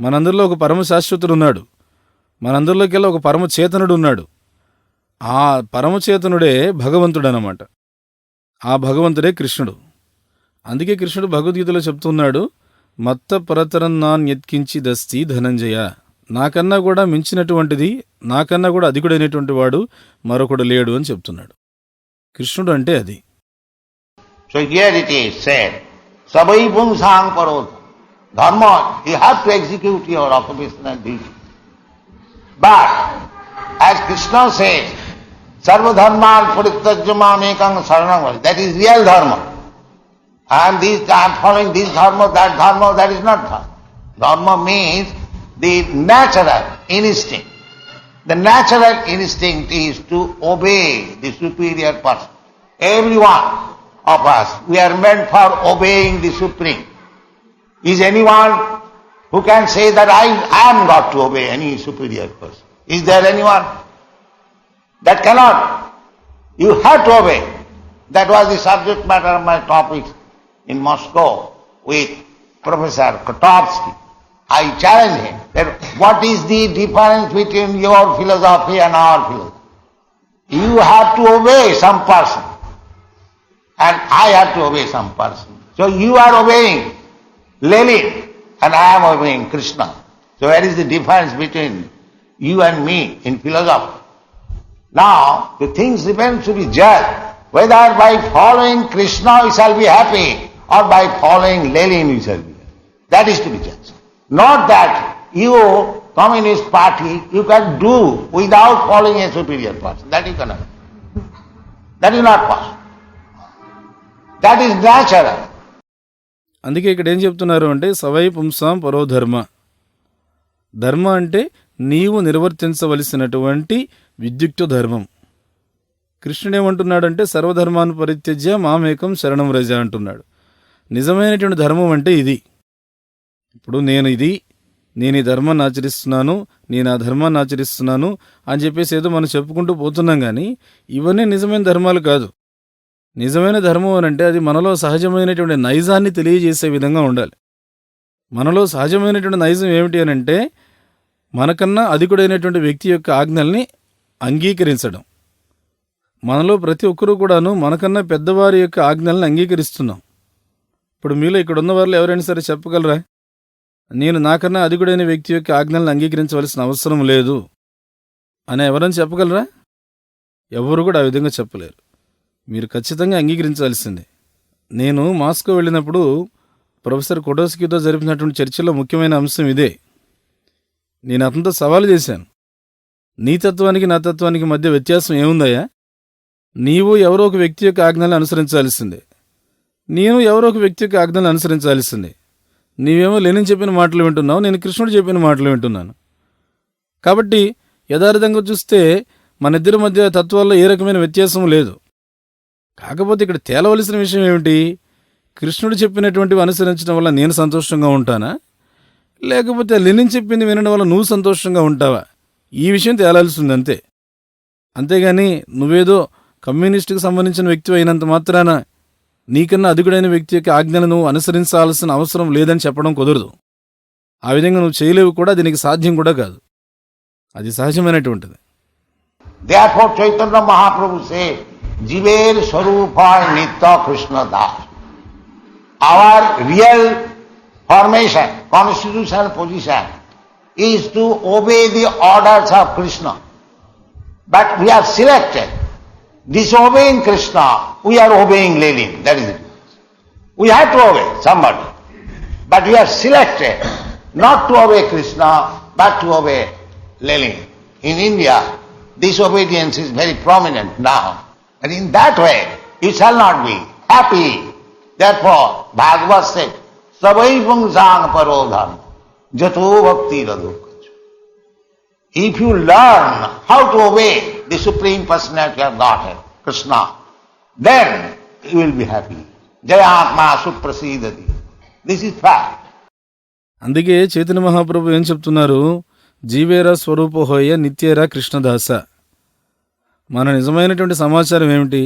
Speaker 3: మనందరిలో ఒక పరమ శాశ్వతుడు ఉన్నాడు, మనందరిలోకెల్లా ఒక పరమచేతనుడు ఉన్నాడు. ఆ పరమచేతనుడే భగవంతుడు అన్నమాట. ఆ భగవంతుడే కృష్ణుడు. అందుకే కృష్ణుడు భగవద్గీతలో చెప్తున్నాడు, మత్త పరతరం నాన్యత్కించి దస్తి ధనంజయ. నాకన్నా కూడా మించినటువంటిది, నాకన్నా కూడా అధికుడైనటువంటి వాడు మరొకడు లేడు అని చెప్తున్నాడు. కృష్ణుడు అంటే అది.
Speaker 1: So here it is said, Savai Pumsang Parod. Dharma, you have to execute your occupational duty. But, as Krishna says, Sarva Dharman Puritajyamam Ekang Saranam, that is real dharma. I am following this dharma, that is not dharma. Dharma means the natural instinct. The natural instinct is to obey the superior person. Everyone of us, we are meant for obeying the Supreme. Is anyone who can say that I am got to obey any superior person? Is there anyone? That cannot. You have to obey. That was the subject matter of my topics in Moscow with Professor Kotovsky. I challenge him that what is the difference between your philosophy and our philosophy? You have to obey some person and I have to obey some person. So you are obeying Lenin and I am obeying Krishna. So where is the difference between you and me in philosophy? Now the things remain to be judged, whether by following Krishna we shall be happy or by following Lenin we shall be happy. That is to be judged. Not that you, Communist Party, you can do without following a superior person. That you cannot. That is not possible. That is natural.
Speaker 3: అందుకే ఇక్కడ ఏం చెప్తున్నారు అంటే సవై పుంసాం పరోధర్మ. ధర్మ అంటే నీవు నిర్వర్తించవలసినటువంటి విద్యుక్త ధర్మం. కృష్ణుడు ఏమంటున్నాడంటే సర్వధర్మాన్ని పరిత్యజ్య మామేకం శరణం వ్రజ అంటున్నాడు. నిజమైనటువంటి ధర్మం అంటే ఇది. ఇప్పుడు నేను ఈ ధర్మాన్ని ఆచరిస్తున్నాను, నేను ఆ ధర్మాన్ని ఆచరిస్తున్నాను అని చెప్పేసి ఏదో మనం చెప్పుకుంటూ పోతున్నాం. కానీ ఇవన్నీ నిజమైన ధర్మాలు కాదు. నిజమైన ధర్మం అని అంటే అది మనలో సహజమైనటువంటి నైజాన్ని తెలియజేసే విధంగా ఉండాలి. మనలో సహజమైనటువంటి నైజం ఏమిటి అని అంటే మనకన్నా అధికుడైనటువంటి వ్యక్తి యొక్క ఆజ్ఞల్ని అంగీకరించడం. మనలో ప్రతి ఒక్కరూ కూడాను మనకన్నా పెద్దవారి యొక్క ఆజ్ఞల్ని అంగీకరిస్తున్నాం. ఇప్పుడు మీలో ఇక్కడ ఉన్న వారిలో ఎవరైనా సరే చెప్పగలరా, నేను నాకన్నా అధికుడైన వ్యక్తి యొక్క ఆజ్ఞల్ని అంగీకరించవలసిన అవసరం లేదు అని ఎవరైనా చెప్పగలరా? ఎవరు కూడా ఆ విధంగా చెప్పలేరు. మీరు ఖచ్చితంగా అంగీకరించాల్సిందే. నేను మాస్కో వెళ్ళినప్పుడు ప్రొఫెసర్ కొటోస్కీతో జరిపినటువంటి చర్చలో ముఖ్యమైన అంశం ఇదే. నేను అతనితో సవాలు చేశాను, నీ తత్వానికి నా తత్వానికి మధ్య వ్యత్యాసం ఏముందయ్యా? నీవు ఎవరో ఒక వ్యక్తి యొక్క ఆజ్ఞలను అనుసరించాల్సిందే, నేను ఎవరో ఒక వ్యక్తి యొక్క ఆజ్ఞలను అనుసరించాల్సిందే. నీవేమో లెనిన్ చెప్పిన మాటలు వింటున్నావు, నేను కృష్ణుడు చెప్పిన మాటలు వింటున్నాను. కాబట్టి యథార్థంగా చూస్తే మన ఇద్దరి మధ్య తత్వాల్లో ఏ రకమైన వ్యత్యాసం లేదు. కాకపోతే ఇక్కడ తేలవలసిన విషయం ఏమిటి? కృష్ణుడు చెప్పినటువంటివి అనుసరించడం వల్ల నేను సంతోషంగా ఉంటానా, లేకపోతే లెనిన్ చెప్పింది వినడం వల్ల నువ్వు సంతోషంగా ఉంటావా? ఈ విషయం తేలాల్సింది అంతే. అంతేగాని నువ్వేదో కమ్యూనిస్టుకు సంబంధించిన వ్యక్తి అయినంత మాత్రాన నీకన్నా అధికుడైన వ్యక్తి యొక్క ఆజ్ఞను నువ్వు అనుసరించాల్సిన అవసరం లేదని చెప్పడం కుదరదు. ఆ విధంగా నువ్వు చేయలేవు కూడా, దీనికి సాధ్యం కూడా కాదు. అది సహజమైనటువంటిది.
Speaker 1: Therefore Chaitanya Mahaprabhu said, Jiver Swarupa Nitya Krishna Das. Our real formation, constitutional position is to obey the orders of Krishna. But we are selected. Disobeying Krishna, we are obeying Lenin. That is it. We have to obey somebody. But we are selected not to obey Krishna, but to obey Lenin. In India, disobedience is very prominent now. And in that way, you shall not be happy. Therefore, Bhagavad said, Savai Pungsang Parodham Jato Bhakti Radhukachu. If you learn how to obey the Supreme Personality of Godhead, Krishna, then you will be happy. Jayatma suprasidati. This is fact.
Speaker 3: అందుకే చైతన్య మహాప్రభు ఏం చెప్తున్నారు? జీవేరా స్వరూపహోయ నిత్యేరా కృష్ణదాస. మన నిజమైనటువంటి సమాచారం ఏమిటి?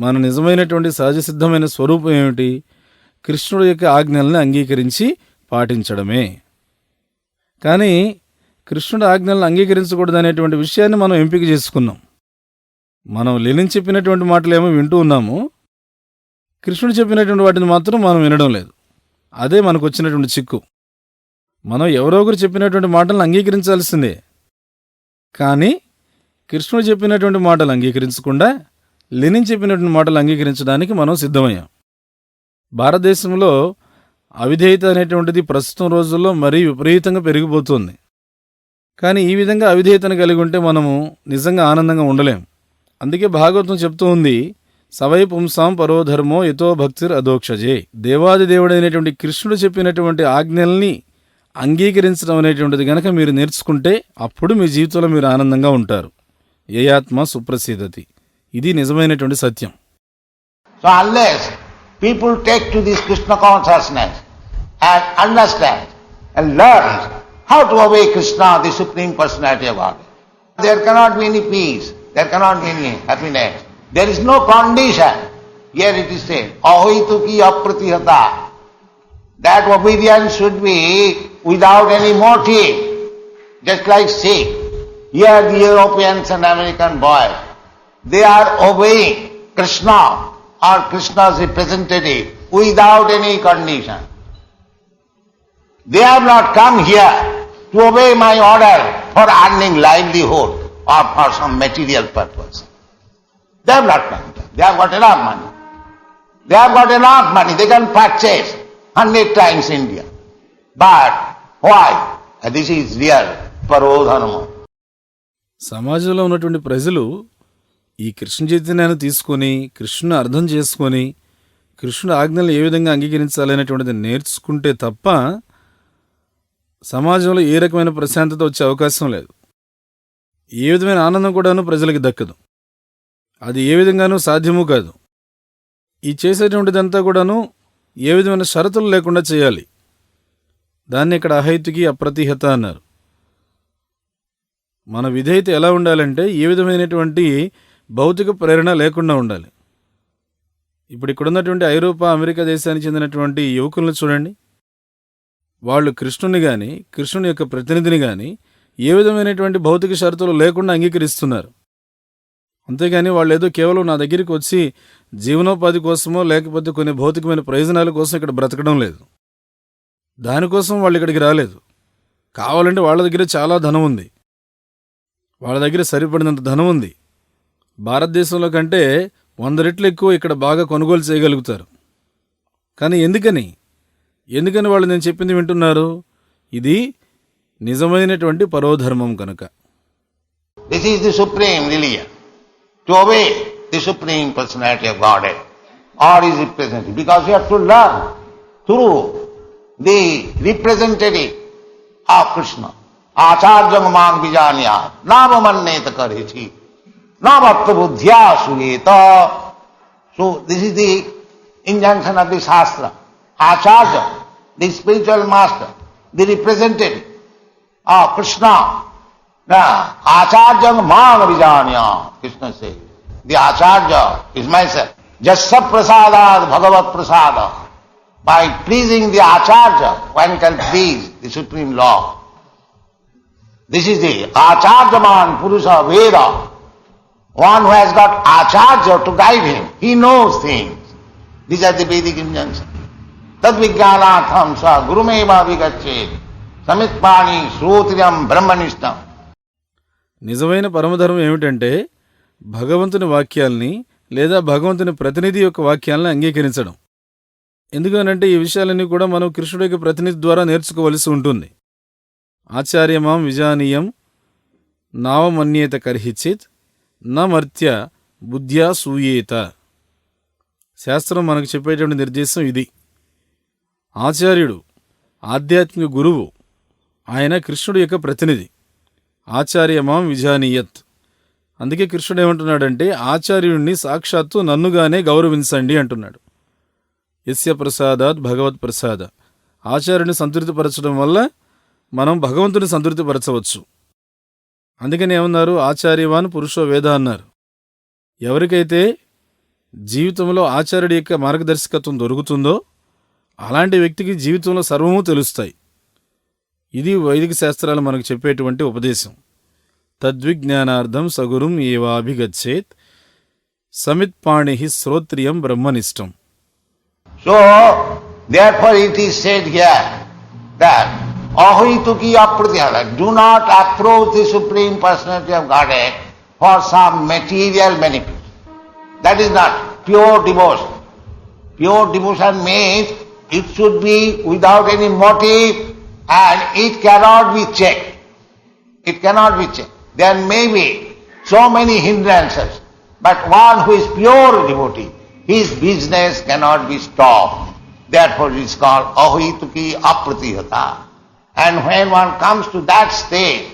Speaker 3: మన నిజమైనటువంటి సహజసిద్ధమైన స్వరూపం ఏమిటి? కృష్ణుడి యొక్క ఆజ్ఞల్ని అంగీకరించి పాటించడమే. కానీ కృష్ణుడి ఆజ్ఞలను అంగీకరించకూడదు అనేటువంటి విషయాన్ని మనం ఎంపిక చేసుకున్నాం. మనం లెనిన్ చెప్పినటువంటి మాటలేమో వింటూ ఉన్నాము, కృష్ణుడు చెప్పినటువంటి వాటిని మాత్రం మనం వినడం లేదు. అదే మనకు వచ్చినటువంటి చిక్కు. మనం ఎవరో ఒకరు చెప్పినటువంటి మాటలను అంగీకరించాల్సిందే, కానీ కృష్ణుడు చెప్పినటువంటి మాటలు అంగీకరించకుండా లెనిన్ చెప్పినటువంటి మాటలు అంగీకరించడానికి మనం సిద్ధమయ్యాం. భారతదేశంలో అవిధేయత అనేటువంటిది ప్రస్తుతం రోజుల్లో మరీ విపరీతంగా పెరిగిపోతుంది. కానీ ఈ విధంగా అవిధేయతను కలిగి ఉంటే మనము నిజంగా ఆనందంగా ఉండలేం. అందుకే భాగవతం చెప్తూ ఉంది, సవై పుంసాం పరోధర్మో యతో భక్తిర్ అదోక్షజే. దేవాది దేవుడైనటువంటి కృష్ణుడు చెప్పినటువంటి ఆజ్ఞల్ని అంగీకరించడం అనేటువంటిది గనక మీరు నేర్చుకుంటే అప్పుడు మీ జీవితంలో మీరు ఆనందంగా ఉంటారు. యయాత్మ సుప్రసిద్ధతి. ఇది నిజమైనటువంటి సత్యం.
Speaker 1: So unless people take to this Krishna consciousness and understand and learn how to obey Krishna, the Supreme Personality of God, there cannot be any peace, there cannot be any happiness. There is no condition. Here it is said, ahoituki apratihata. That obedience should be without any motive. Just like Sikh. Here the Europeans and American boys, they are obeying Krishna or Krishna's representative without any condition. They have not come here to obey my order for earning livelihood or for some material purpose. They have not come. They have got enough money. They have got enough money. They can purchase 100 times India. But why? This is real parodharma.
Speaker 3: సమాజంలో ఉన్నటువంటి ప్రజలు ఈ కృష్ణ చైతన్యాన్ని తీసుకొని, కృష్ణుని అర్థం చేసుకొని, కృష్ణుడి ఆజ్ఞలు ఏ విధంగా అంగీకరించాలనేటువంటిది నేర్చుకుంటే తప్ప సమాజంలో ఏ రకమైన ప్రశాంతత వచ్చే అవకాశం లేదు. ఏ విధమైన ఆనందం కూడాను ప్రజలకి దక్కదు. అది ఏ విధంగానూ సాధ్యమూ కాదు. ఈ చేసేటువంటిదంతా కూడాను ఏ విధమైన షరతులు లేకుండా చేయాలి. దాన్ని ఇక్కడ అహైతుకి అప్రతిహత అన్నారు. మన విధేయత ఎలా ఉండాలంటే ఏ విధమైనటువంటి భౌతిక ప్రేరణ లేకుండా ఉండాలి. ఇప్పుడు ఇక్కడున్నటువంటి ఐరోపా, అమెరికా దేశానికి చెందినటువంటి యువకులను చూడండి. వాళ్ళు కృష్ణుని కానీ, కృష్ణుని యొక్క ప్రతినిధిని కానీ ఏ విధమైనటువంటి భౌతిక షరతులు లేకుండా అంగీకరిస్తున్నారు. అంతేగాని వాళ్ళు ఏదో కేవలం నా దగ్గరికి వచ్చి జీవనోపాధి కోసమో లేకపోతే కొన్ని భౌతికమైన ప్రయోజనాల కోసం ఇక్కడ బ్రతకడం లేదు. దానికోసం వాళ్ళు ఇక్కడికి రాలేదు. కావాలంటే వాళ్ళ దగ్గర చాలా ధనం ఉంది, వాళ్ళ దగ్గర సరిపడినంత ధనం ఉంది. భారతదేశంలో కంటే 100 రెట్లు ఎక్కువ ఇక్కడ బాగా కొనుగోలు చేయగలుగుతారు. కానీ ఎందుకని వాళ్ళు నేను చెప్పింది వింటున్నారు? ఇది నిజమైనటువంటి పరోధర్మం కనుక.
Speaker 1: This is the supreme religion. To obey the Supreme Personality of Godhead or His representative. Because you have to learn through the representative of Krishna. Acharya mang vijanya navamanneta karechi navatta buddhya suyeta. So this is the injunction of the Shastra. Acharya, the spiritual master, the representative of Krishna. Now, Acharya mang vijanya, Krishna says. The Acharya is myself. Jasya prasadad bhagavat prasada. By pleasing the Acharya, one can please the Supreme Lord. This is the Acharyaman Purusha Veda. One who has got Acharya to guide him. He knows things. These are the Vedic injunctions. Tad vijnanatham sa gurumeva vigachet samitpani srotriyam brahmanishtam.
Speaker 3: నిజమైన పరమధర్మం ఏమిటంటే భగవంతుని వాక్యాల్ని లేదా భగవంతుని ప్రతినిధి యొక్క వాక్యాలను అంగీకరించడం. ఎందుకనంటే ఈ విషయాలన్నీ కూడా మనం కృష్ణుడి యొక్క ప్రతినిధి ద్వారా నేర్చుకోవలసి ఉంటుంది. ఆచార్యమాం విజానీయం నావమన్యేత కర్హిచిత్ నమర్త్య బుద్ధ్యా సూయేత. శాస్త్రం మనకు చెప్పేటువంటి నిర్దేశం ఇది. ఆచార్యుడు, ఆధ్యాత్మిక గురువు, ఆయన కృష్ణుడి యొక్క ప్రతినిధి. ఆచార్యమాం విజానీయత్. అందుకే కృష్ణుడు ఏమంటున్నాడంటే ఆచార్యుణ్ణి సాక్షాత్తు నన్నుగానే గౌరవించండి అంటున్నాడు. యస్య ప్రసాదాత్ భగవత్ ప్రసాద. ఆచార్యుని సంతృప్తిపరచడం వల్ల మనం భగవంతుని సంతృప్తిపరచవచ్చు. అందుకని ఏమన్నారు, ఆచార్యవాన్ పురుషో వేద అన్నారు. ఎవరికైతే జీవితంలో ఆచార్యుడి యొక్క మార్గదర్శకత్వం దొరుకుతుందో అలాంటి వ్యక్తికి జీవితంలో సర్వము తెలుస్తాయి. ఇది వైదిక శాస్త్రాలు మనకు చెప్పేటువంటి ఉపదేశం. తద్విజ్ఞానార్థం సగురుం ఏవాభిగచ్చేత్ సమిత్పాణి శ్రోత్రియం బ్రహ్మనిష్టం.
Speaker 1: So, therefore it is said here that ahituki apratihata, do not approach the Supreme Personality of Godhead for some material benefit. That is not pure devotion. Pure devotion means it should be without any motive and it cannot be checked. It cannot be checked. There may be so many hindrances, but one who is pure devotee, his business cannot be stopped. Therefore it is called ahituki apratihata. And when one comes to that stage,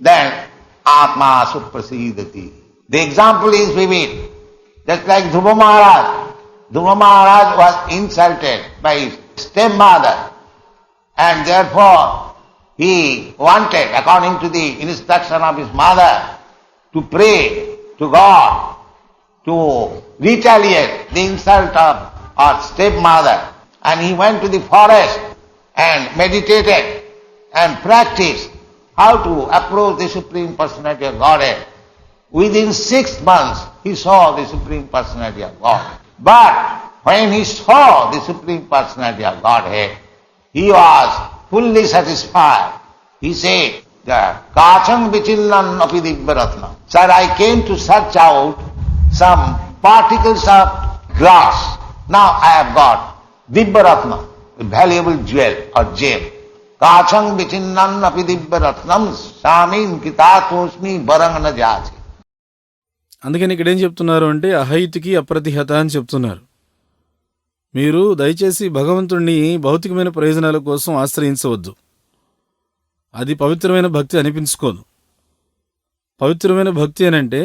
Speaker 1: then atma suprasidati. The example is vivid. Just like Dhruva Maharaj. Dhruva Maharaj was insulted by his stepmother, and therefore he wanted, according to the instruction of his mother, to pray to God to retaliate the insult of our stepmother. And he went to the forest and meditated and practiced how to approach the Supreme Personality of Godhead. Within 6 months he saw the Supreme Personality of God. But when he saw the Supreme Personality of Godhead, he was fully satisfied. He said, Kacham vichillan api divyaratna. Sir, I came to search out some particles of glass. Now I have got divyaratna, a valuable jewel or gem. Kacham vichinnan api divyaratnam samin kitatosmi varangana jati.
Speaker 3: అందుకని ఇక్కడ ఏం చెప్తున్నారు అంటే అహైతుకి అప్రతిహత అని చెప్తున్నారు. మీరు దయచేసి భగవంతుణ్ణి భౌతికమైన ప్రయోజనాల కోసం ఆశ్రయించవద్దు. అది పవిత్రమైన భక్తి అనిపించుకోదు. పవిత్రమైన భక్తి అనంటే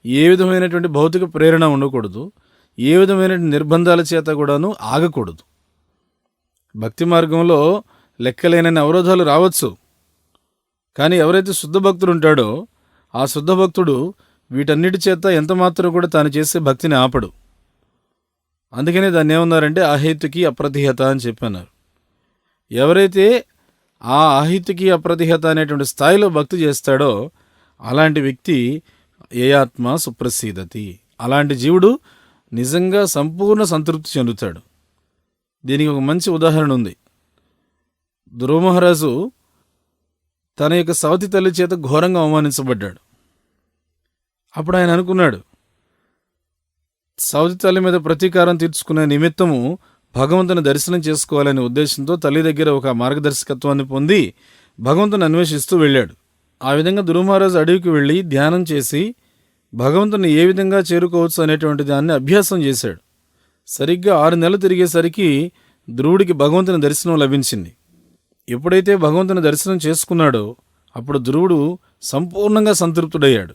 Speaker 3: ఏ విధమైనటువంటి భౌతిక ప్రేరణ ఉండకూడదు, ఏ విధమైన నిర్బంధాల చేత కూడాను ఆగకూడదు. భక్తి మార్గంలో లెక్కలేనన్ని అవరోధాలు రావచ్చు, కానీ ఎవరైతే శుద్ధ భక్తుడు ఉంటాడో ఆ శుద్ధ భక్తుడు వీటన్నిటి చేత ఎంతమాత్రం కూడా తాను చేసే భక్తిని ఆపడు. అందుకనే దాన్ని ఏమన్నారంటే అహేతుకి అప్రతిహత అని చెప్పన్నారు. ఎవరైతే ఆ అహేతుకి అప్రతిహత అనేటువంటి స్థాయిలో భక్తి చేస్తాడో అలాంటి వ్యక్తి ఏ ఆత్మ సుప్రసీదతి, అలాంటి జీవుడు నిజంగా సంపూర్ణ సంతృప్తి చెందుతాడు. దీనికి ఒక మంచి ఉదాహరణ ఉంది. ధ్రువ మహారాజు తన యొక్క సవతి తల్లి చేత ఘోరంగా అవమానించబడ్డాడు. అప్పుడు ఆయన అనుకున్నాడు, సవతి తల్లి మీద ప్రతీకారం తీర్చుకునే నిమిత్తము భగవంతుని దర్శనం చేసుకోవాలనే ఉద్దేశంతో తల్లి దగ్గర ఒక మార్గదర్శకత్వాన్ని పొంది భగవంతుని అన్వేషిస్తూ వెళ్ళాడు. ఆ విధంగా ధ్రువ మహారాజు అడవికి వెళ్ళి ధ్యానం చేసి భగవంతుని ఏ విధంగా చేరుకోవచ్చు అనేటువంటి దాన్ని అభ్యాసం చేశాడు. సరిగ్గా 6 నెలలు తిరిగేసరికి ధ్రువుడికి భగవంతుని దర్శనం లభించింది. ఎప్పుడైతే భగవంతుని దర్శనం చేసుకున్నాడో అప్పుడు ధ్రువుడు సంపూర్ణంగా సంతృప్తుడయ్యాడు.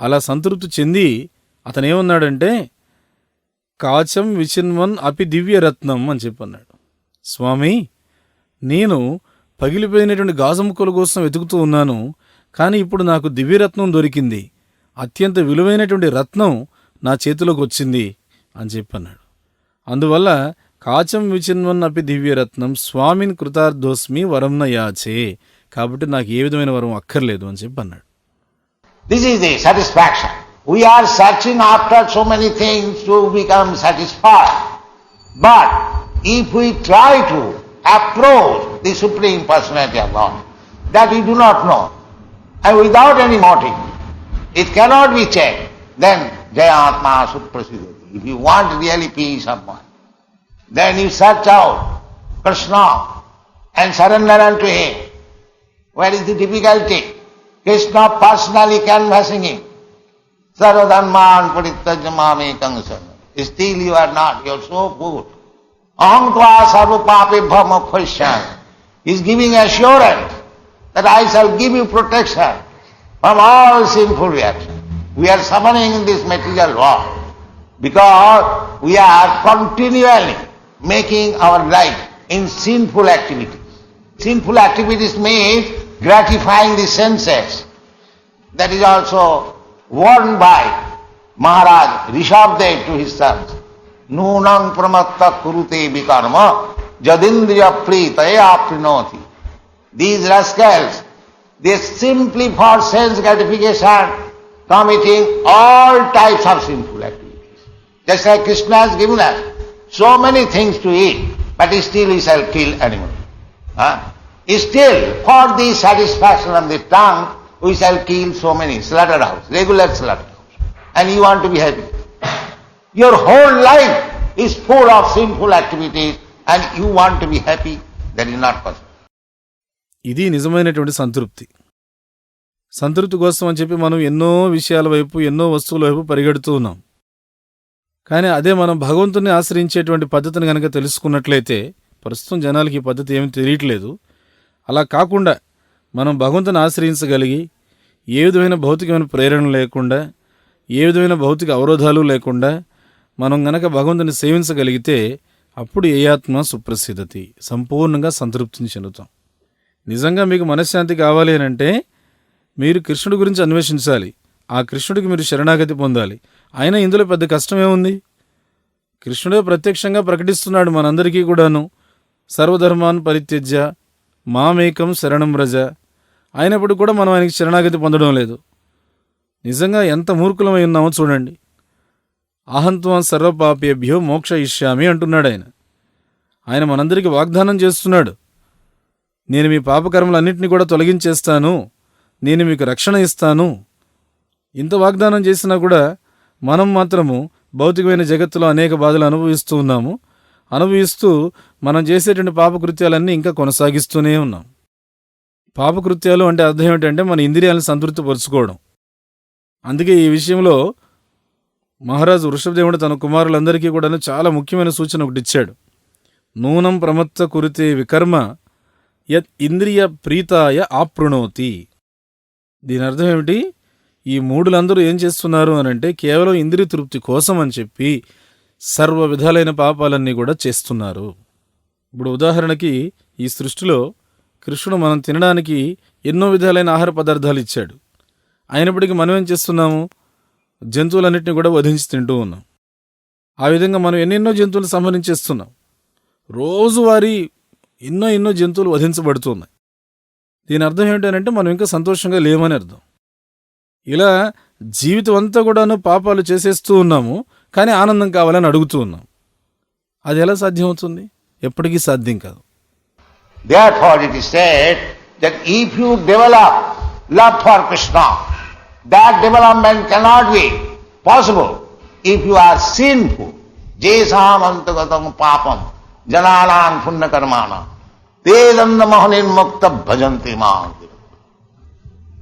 Speaker 3: అలా సంతృప్తి చెంది అతనేమన్నాడంటే కాచం విచిన్వన్ అపి దివ్యరత్నం అని చెప్పన్నాడు. స్వామి, నేను పగిలిపోయినటువంటి గాజముక్కల కోసం వెతుకుతూ ఉన్నాను, కానీ ఇప్పుడు నాకు దివ్యరత్నం దొరికింది, అత్యంత విలువైనటువంటి రత్నం నా చేతిలోకి వచ్చింది అని చెప్పన్నాడు. అందువల్ల కాచం విచిన్వన్ అపి దివ్యరత్నం స్వామిన్ కృతార్థోస్మి వరంన యాచే, కాబట్టి నాకు ఏ విధమైన వరం అక్కర్లేదు అని చెప్పన్నాడు.
Speaker 1: This is the satisfaction. We are searching after so many things to become satisfied. But if we try to approach the Supreme Personality of God, that we do not know, and without any motive, it cannot be checked, then Jayatma Suprasidati. If you want really peace of mind, then you search out Krishna and surrender unto Him. Where is the difficulty? Krishna personally canvassing him. Sarvadharman parityajya mamekam saranam. Still you are not, you are so good. Aham tva sarva papebhya moksha. He is giving assurance that I shall give you protection from all sinful reactions. We are suffering in this material world because we are continually making our life in sinful activities. Sinful activities means gratifying the senses. That is also warned by Maharaj Rishabdev to his sons. Nunam pramatta kurute vikarma jadindriya pritaya aprinoti. These rascals, they simply for sense gratification committing all types of sinful activities. Just like Krishna has given us so many things to eat, but still he shall kill animals. Still, for the satisfaction of the tongue, we shall kill so many, slaughterhouse, regular slaughterhouse. And you want to be happy. Your whole life is full of sinful activities and you want to be happy. That is not possible.
Speaker 3: ఇది నిజమైనటువంటి సంతృప్తి. సంతృప్తి కోసం అని చెప్పి మనం ఎన్నో విషయాల వైపు, ఎన్నో వస్తువుల వైపు పరిగెడుతూ ఉన్నాం. కానీ అదే మనం భగవంతుని ఆశ్రయించేటువంటి పద్ధతిని కనుక తెలుసుకున్నట్లయితే, ప్రస్తుతం జనాలకి ఈ పద్ధతి ఏమీ తెలియట్లేదు. అలా కాకుండా మనం భగవంతుని ఆశ్రయించగలిగి, ఏ విధమైన భౌతికమైన ప్రేరణ లేకుండా, ఏ విధమైన భౌతిక అవరోధాలు లేకుండా మనం గనక భగవంతుని సేవించగలిగితే అప్పుడు ఏ ఆత్మ సుప్రసిద్ధతి, సంపూర్ణంగా సంతృప్తిని చెందుతాం. నిజంగా మీకు మనశ్శాంతి కావాలి అని అంటే మీరు కృష్ణుడి గురించి అన్వేషించాలి. ఆ కృష్ణుడికి మీరు శరణాగతి పొందాలి. అయినా ఇందులో పెద్ద కష్టమేముంది? కృష్ణుడే ప్రత్యక్షంగా ప్రకటిస్తున్నాడు మనందరికీ కూడాను, సర్వధర్మాన్ పరిత్యజ్య మామేకం శరణం వ్రజ. అయినప్పుడు కూడా మనం ఆయనకి శరణాగతి పొందడం లేదు. నిజంగా ఎంత మూర్ఖులమై ఉన్నామో చూడండి. అహంత్వం సర్వపాపేభ్యో మోక్ష ఇష్యామి అంటున్నాడు ఆయన. ఆయన మనందరికీ వాగ్దానం చేస్తున్నాడు, నేను మీ పాపకర్మలన్నింటినీ కూడా తొలగించేస్తాను, నేను మీకు రక్షణ ఇస్తాను. ఇంత వాగ్దానం చేసినా కూడా మనం మాత్రము భౌతికమైన జగత్తులో అనేక బాధలు అనుభవిస్తూ ఉన్నాము. అనుభవిస్తూ మనం చేసేటువంటి పాపకృత్యాలన్నీ ఇంకా కొనసాగిస్తూనే ఉన్నాం. పాపకృత్యాలు అంటే అర్థం ఏమిటంటే మన ఇంద్రియాలను సంతృప్తిపరుచుకోవడం. అందుకే ఈ విషయంలో మహారాజు వృషభదేవుడు తన కుమారులందరికీ కూడా చాలా ముఖ్యమైన సూచన ఒకటి ఇచ్చాడు. నూనం ప్రమత్త కురితే వికర్మ యత్ ఇంద్రియ ప్రీతాయ ఆప్రుణోతి. దీని అర్థం ఏమిటి? ఈ మూడులందరూ ఏం చేస్తున్నారు అనంటే కేవలం ఇంద్రియ తృప్తి కోసం అని చెప్పి సర్వ విధాలైన పాపాలన్నీ కూడా చేస్తున్నారు. ఇప్పుడు ఉదాహరణకి ఈ సృష్టిలో కృష్ణుడు మనం తినడానికి ఎన్నో విధాలైన ఆహార పదార్థాలు ఇచ్చాడు. అయినప్పటికీ మనం ఏం చేస్తున్నాము? జంతువులన్నింటినీ కూడా వధించి తింటూ ఉన్నాం. ఆ విధంగా మనం ఎన్నెన్నో జంతువులు సంహరించేస్తున్నాం. రోజువారీ ఎన్నో జంతువులు వధించబడుతున్నాయి. దీని అర్థం ఏమిటంటే మనం ఇంకా సంతోషంగా లేమని అర్థం. ఇలా జీవితం అంతా కూడాను పాపాలు చేసేస్తూ ఉన్నాము, కానీ ఆనందం కావాలని అడుగుతూ ఉన్నాం. అది ఎలా సాధ్యమవుతుంది? ఎప్పటికీ సాధ్యం కాదు.
Speaker 1: Therefore it is said that if you develop love for Krishna, that development cannot be possible if you are sinful. Jesam antagatam papam jananan punna karmana vedanda mahanin mukta bhajanti maam.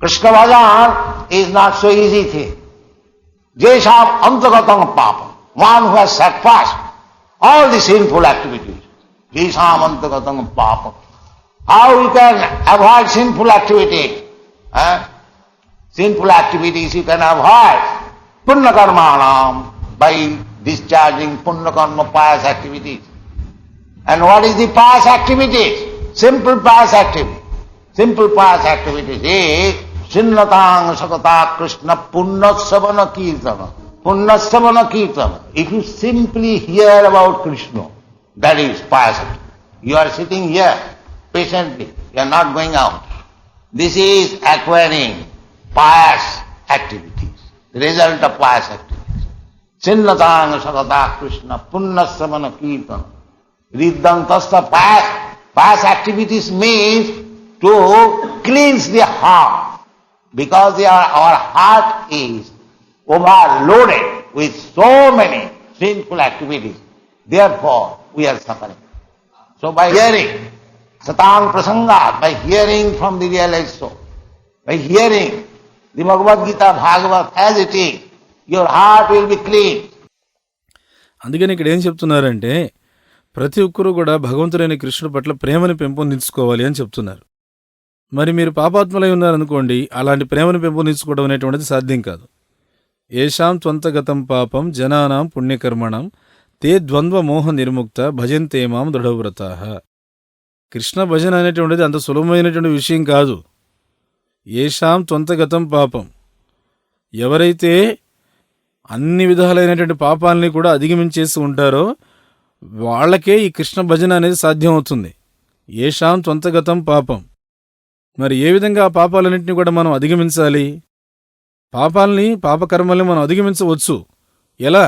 Speaker 1: Krishna bhajan is not so easy thing. Jesam antagatam papam, one who has surpassed all the sinful activities. Jesam antagatam papam. How you can avoid sinful activities? Sinful activities you can avoid punna karmanam by discharging punna karma pious activities. And what is the pious activities? Simple pious activities. Simple pious activities is Sinnatang Sakata Krishna Punnasavana Kirtana. Punnasavana Kirtana. If you simply hear about Krishna, that is pious activity. You are sitting here patiently, you are not going out. This is acquiring pious activities, the result of pious activities. Sinnatang Sakata Krishna Punnasavana Kirtana. Riddantasta pious activities means to cleanse the heart. Because our heart is overloaded with so many sinful activities, therefore we are suffering. So by hearing Satang Prasangat, by hearing from the realized soul, by hearing the Bhagavad Gita Bhagavat as it is, your heart will be clean.
Speaker 3: అందుకని ఇక్కడ ఏం చెప్తున్నారంటే ప్రతి ఒక్కరూ కూడా భగవంతుడైన కృష్ణుడి పట్ల ప్రేమను పెంపొందించుకోవాలి అని చెప్తున్నారు. మరి మీరు పాపాత్ములై ఉన్నారనుకోండి, అలాంటి ప్రేమను పెంపొందించుకోవడం అనేటువంటిది సాధ్యం కాదు. ఏషాం త్వంతగతం పాపం జనానాం పుణ్యకర్మణం తే ద్వంద్వ మోహ నిర్ముక్త భజంతే మాం దృఢవ్రతాః. కృష్ణ భజన అనేటువంటిది అంత సులభమైనటువంటి విషయం కాదు. ఏషాం త్వంతగతం పాపం, ఎవరైతే అన్ని విధాలైనటువంటి పాపాలని కూడా అధిగమించేసి ఉంటారో వాళ్ళకే ఈ కృష్ణ భజన అనేది సాధ్యం అవుతుంది. ఏషాం త్వంతగతం పాపం. మరి ఏ విధంగా ఆ పాపాలన్నింటినీ కూడా మనం అధిగమించాలి? పాపకర్మల్ని మనం అధిగమించవచ్చు. ఎలా?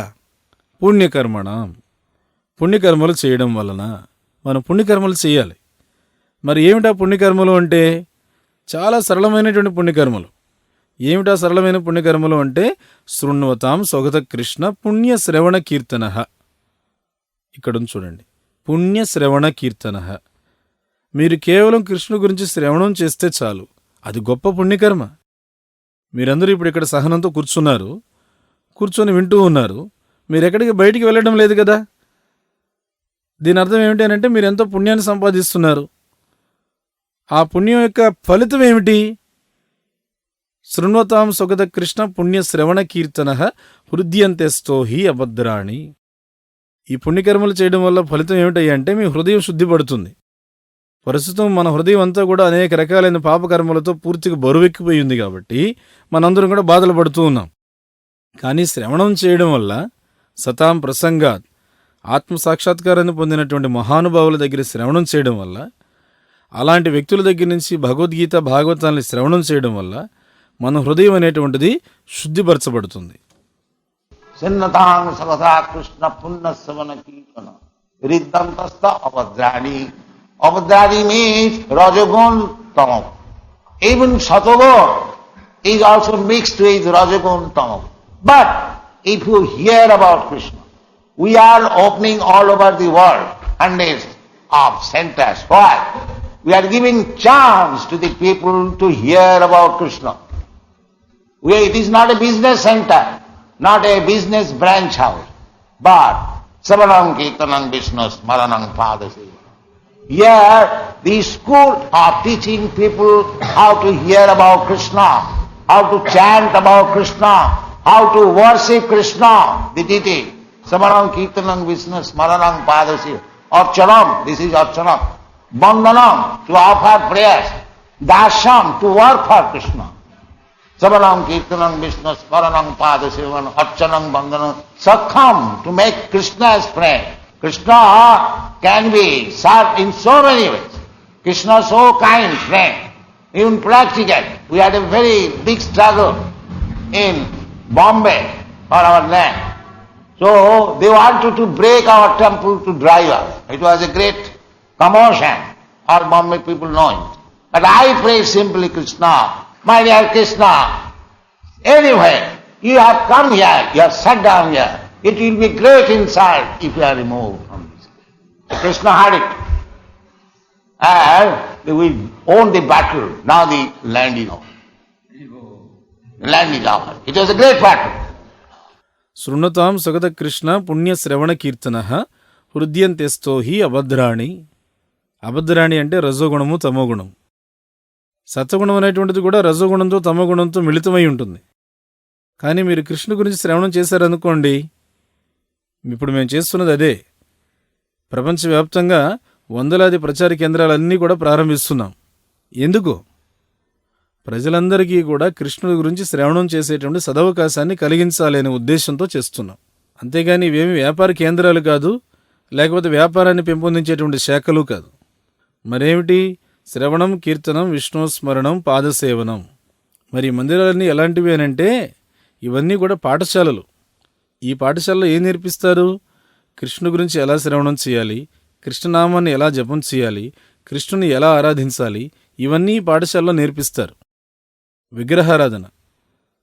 Speaker 3: పుణ్యకర్మణ, పుణ్యకర్మలు చేయడం వలన. మనం పుణ్యకర్మలు చేయాలి. మరి ఏమిటా పుణ్యకర్మలు అంటే? చాలా సరళమైనటువంటి పుణ్యకర్మలు. ఏమిటా సరళమైన పుణ్యకర్మలు అంటే? శృణ్వతాం స్వగత కృష్ణ పుణ్యశ్రవణ కీర్తన. ఇక్కడ చూడండి, పుణ్యశ్రవణ కీర్తన. మీరు కేవలం కృష్ణుడి గురించి శ్రవణం చేస్తే చాలు, అది గొప్ప పుణ్యకర్మ. మీరందరూ ఇప్పుడు ఇక్కడ సహనంతో కూర్చొని వింటూ ఉన్నారు. మీరెక్కడికి బయటికి వెళ్ళడం లేదు కదా. దీని అర్థం ఏమిటి అంటే మీరు ఎంతో పుణ్యాన్ని సంపాదిస్తున్నారు. ఆ పుణ్యం యొక్క ఫలితం ఏమిటి? శృణ్వతాం స్వగత కృష్ణ పుణ్యశ్రవణ కీర్తన హృద్యంతెస్తో హి అభద్రాణి. ఈ పుణ్యకర్మలు చేయడం వల్ల ఫలితం ఏమిటంటే మీ హృదయం శుద్ధిపడుతుంది. ప్రస్తుతం మన హృదయం అంతా కూడా అనేక రకాలైన పాపకర్మలతో పూర్తిగా బరువెక్కిపోయింది కాబట్టి మనందరం కూడా బాధలు పడుతూ ఉన్నాం. కానీ శ్రవణం చేయడం వల్ల సతాం ప్రసంగాత్, ఆత్మసాక్షాత్కారాన్ని పొందినటువంటి మహానుభావుల దగ్గర శ్రవణం చేయడం వల్ల, అలాంటి వ్యక్తుల దగ్గర నుంచి భగవద్గీత భాగవతాన్ని శ్రవణం చేయడం వల్ల మన హృదయం అనేటువంటిది శుద్ధిపరచబడుతుంది.
Speaker 1: సిన్నతాం సగతా కృష్ణ పుణ్యశ్రవణ కీర్తన రిద్దంతస్థ అభద్రాణి. Abhadrani means Rajagun Tamam. Even Satagun is also mixed with Rajagun Tamam. But if you hear about Krishna, we are opening all over the world hundreds of centers. Why? We are giving chance to the people to hear about Krishna. It is not a business center, not a business branch house, but Savanam Kirtanam Vishnu Smaranam Padasi. Here, the school are teaching people how to hear about Krishna, how to chant about Krishna, how to worship Krishna, the deity. Samaranam Kirtanam Vishnu Smaranam Padasi. Archanam, this is Archanam. Bandanam, to offer prayers. Dasham, to work for Krishna. Samaranam Kirtanam Vishnu Smaranam Padasi. Archanam Bandanam. Sakham, to make Krishna as friend. Krishna can be served in so many ways. Krishna so kind, friend, even practical. We had a very big struggle in Bombay for our land. So they wanted to break our temple to drive us. It was a great commotion. All Bombay people know it. But I pray simply, Krishna, my dear Krishna, anywhere you have come here, you have sat down here. It will be great insult if you are removed from this place. Krishna had it. And we won the battle. Now the land is over. The land is over. It was a great battle.
Speaker 3: శృణుతాం సగత Krishna పుణ్యశ్రవణ కీర్తన హృద్యంతెస్తో హి అభద్రాణి. అభద్రాణి అంటే రజోగుణము తమోగుణం. సత్వగుణం అనేటువంటిది కూడా రజోగుణంతో తమోగుణంతో మిళితమై ఉంటుంది. కానీ మీరు కృష్ణ గురించి శ్రవణం చేశారనుకోండి, ఇప్పుడు మేము చేస్తున్నది అదే. ప్రపంచవ్యాప్తంగా వందలాది ప్రచార కేంద్రాలన్నీ కూడా ప్రారంభిస్తున్నాం. ఎందుకు? ప్రజలందరికీ కూడా కృష్ణుడి గురించి శ్రవణం చేసేటువంటి సదవకాశాన్ని కలిగించాలి అనే ఉద్దేశంతో చేస్తున్నాం. అంతేగాని ఇవేమి వ్యాపార కేంద్రాలు కాదు, లేకపోతే వ్యాపారాన్ని పెంపొందించేటువంటి శాఖలు కాదు. మరేమిటి? శ్రవణం, కీర్తనం, విష్ణుస్మరణం, పాదసేవనం. మరి మందిరాలన్నీ ఎలాంటివి అనంటే ఇవన్నీ కూడా పాఠశాలలు. ఈ పాఠశాలలో ఏం నేర్పిస్తారు? కృష్ణు గురించి ఎలా శ్రవణం చేయాలి, కృష్ణనామాన్ని ఎలా జపం చేయాలి, కృష్ణుని ఎలా ఆరాధించాలి, ఇవన్నీ పాఠశాలలో నేర్పిస్తారు. విగ్రహారాధన,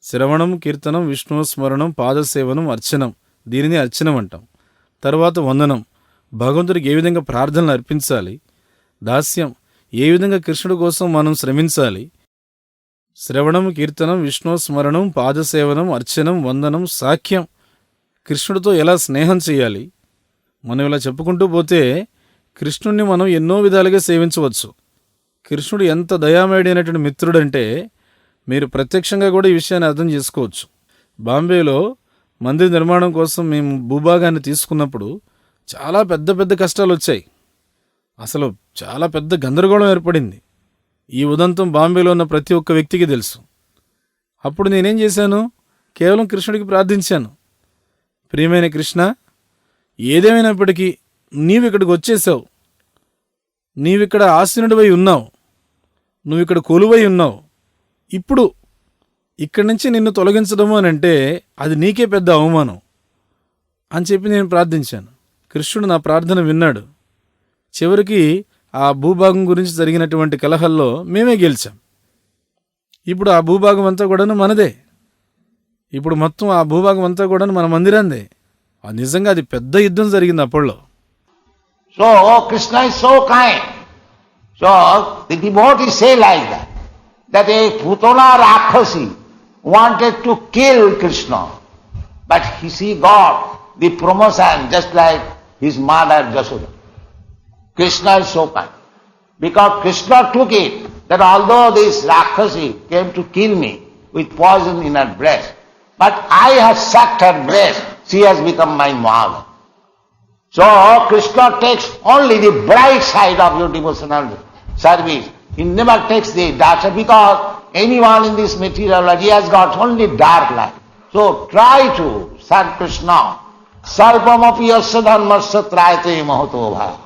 Speaker 3: శ్రవణం, కీర్తనం, విష్ణు స్మరణం, పాదసేవనం, అర్చనం, దీనిని అర్చనం అంటాం. తర్వాత వందనం, భగవంతుడికి ఏ విధంగా ప్రార్థనలు అర్పించాలి. దాస్యం, ఏ విధంగా కృష్ణుడి కోసం మనం శ్రమించాలి. శ్రవణం, కీర్తనం, విష్ణు స్మరణం, పాదసేవనం, అర్చనం, వందనం, సాఖ్యం, కృష్ణుడితో ఎలా స్నేహం చేయాలి. మనం ఇలా చెప్పుకుంటూ పోతే కృష్ణుణ్ణి మనం ఎన్నో విధాలుగా సేవించవచ్చు. కృష్ణుడు ఎంత దయామయుడైనటువంటి మిత్రుడంటే మీరు ప్రత్యక్షంగా కూడా ఈ విషయాన్ని అర్థం చేసుకోవచ్చు. బాంబేలో మందిర నిర్మాణం కోసం మేము భూభాగాన్ని తీసుకున్నప్పుడు చాలా పెద్ద పెద్ద కష్టాలు వచ్చాయి. అసలు చాలా పెద్ద గందరగోళం ఏర్పడింది. ఈ ఉదంతం బాంబేలో ఉన్న ప్రతి ఒక్క వ్యక్తికి తెలుసు. అప్పుడు నేనేం చేశాను? కేవలం కృష్ణుడికి ప్రార్థించాను, ప్రియమైన కృష్ణ, ఏదేమైనప్పటికీ నీవు ఇక్కడికి వచ్చేసావు, నీవిక్కడ ఆసీనుడివై ఉన్నావు, నువ్విక్కడ కొలువై ఉన్నావు. ఇప్పుడు ఇక్కడి నుంచి నిన్ను తొలగించడము అని అంటే అది నీకే పెద్ద అవమానం అని చెప్పి నేను ప్రార్థించాను. కృష్ణుడు నా ప్రార్థన విన్నాడు. చివరికి ఆ భూభాగం గురించి జరిగినటువంటి కలహల్లో మేమే గెలిచాం. ఇప్పుడు ఆ భూభాగం అంతా కూడాను మనదే. ఇప్పుడు మొత్తం ఆ భూభాగం అంతా కూడాను మన మందిరందే. నిజంగా అది పెద్ద యుద్ధం జరిగింది అప్పట్లో.
Speaker 1: So Krishna is so kind. So the devotees say like that a Putana Rakshasi wanted to kill Krishna, but he got the promotion just like his mother Jasoda. Krishna is so kind. Because Krishna took it that although this Rakshasi came to kill me with poison in her breast, but I have sucked her breast, she has become my mother. So Krishna takes only the bright side of your devotional service. He never takes the dark side, because anyone in this material world, he has got only dark light. So try to serve Krishna. Sarvamapi yasya dharmasya trayate mahato bhaya.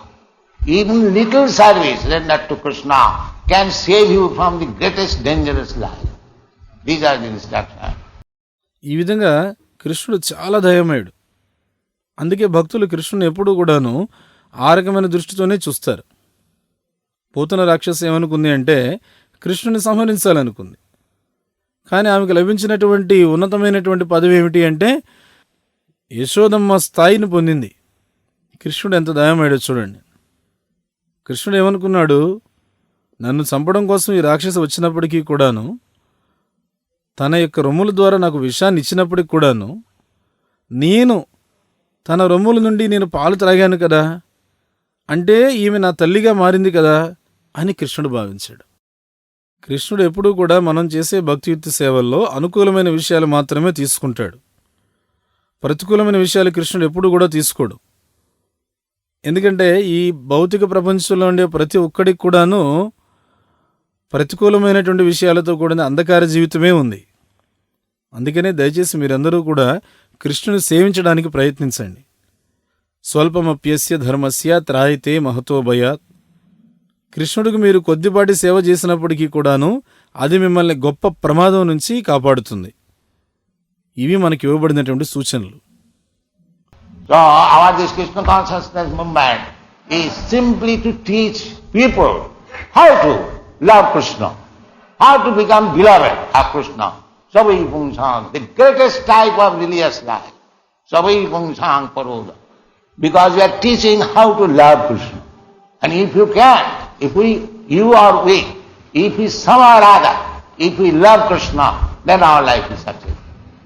Speaker 1: Even little service rendered to Krishna can save you from the greatest dangerous life. These are the instructions.
Speaker 3: ఈ విధంగా కృష్ణుడు చాలా దయామయుడు. అందుకే భక్తులు కృష్ణుని ఎప్పుడూ కూడాను ఆ రకమైన దృష్టితోనే చూస్తారు. పూతన రాక్షసి ఏమనుకుంది అంటే కృష్ణుని సంహరించాలనుకుంది. కానీ ఆమెకు లభించినటువంటి ఉన్నతమైనటువంటి పదవి ఏమిటి అంటే యశోదమ్మ స్థాయిని పొందింది. కృష్ణుడు ఎంత దయామయుడో చూడండి. కృష్ణుడు ఏమనుకున్నాడు? నన్ను చంపడం కోసం ఈ రాక్షసి వచ్చినప్పటికీ కూడాను, తన యొక్క రొమ్ముల ద్వారా నాకు విషాన్ని ఇచ్చినప్పటికి కూడాను, నేను తన రొమ్ముల నుండి నేను పాలు త్రాగాను కదా, అంటే ఈమె నా తల్లిగా మారింది కదా అని కృష్ణుడు భావించాడు. కృష్ణుడు ఎప్పుడూ కూడా మనం చేసే భక్తియుక్తి సేవల్లో అనుకూలమైన విషయాలు మాత్రమే తీసుకుంటాడు. ప్రతికూలమైన విషయాలు కృష్ణుడు ఎప్పుడూ కూడా తీసుకోడు. ఎందుకంటే ఈ భౌతిక ప్రపంచంలో ఉండే ప్రతి ఒక్కడికి కూడాను ప్రతికూలమైనటువంటి విషయాలతో కూడిన అంధకార జీవితమే ఉంది. అందుకనే దయచేసి మీరందరూ కూడా కృష్ణుని సేవించడానికి ప్రయత్నించండి. స్వల్పమప్యస్య ధర్మస్య త్రాయితే మహతో భయాత్. కృష్ణుడికి మీరు కొద్దిపాటి సేవ చేసినప్పటికీ కూడాను అది మిమ్మల్ని గొప్ప ప్రమాదం నుంచి కాపాడుతుంది. ఇవి మనకి ఇవ్వబడినటువంటి సూచనలు.
Speaker 1: So our this Krishna Consciousness movement is simply to teach people how to love Krishna, how to become beloved of Krishna. Savai pungsang, the greatest type of religious life. Savai pungsang paroda. Because we are teaching how to love Krishna. And if you can, you are weak, if we somehow or other, if we love Krishna, then our life is successful.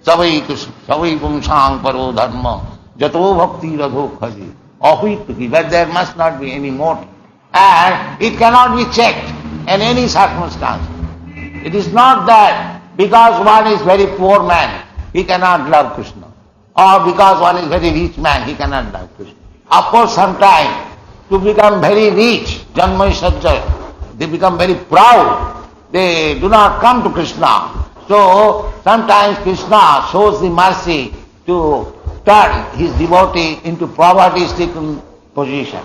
Speaker 1: Savai pungsang paro dharma, jato bhakti radho khaji, ahituki, but there must not be any motive. And it cannot be checked in any circumstance. It is not that because one is very poor man, he cannot love Krishna. Or because one is very rich man, he cannot love Krishna. Of course, sometimes to become very rich, janmai sajjay, they become very proud. They do not come to Krishna. So, sometimes Krishna shows the mercy to turn his devotee into poverty-stricken position.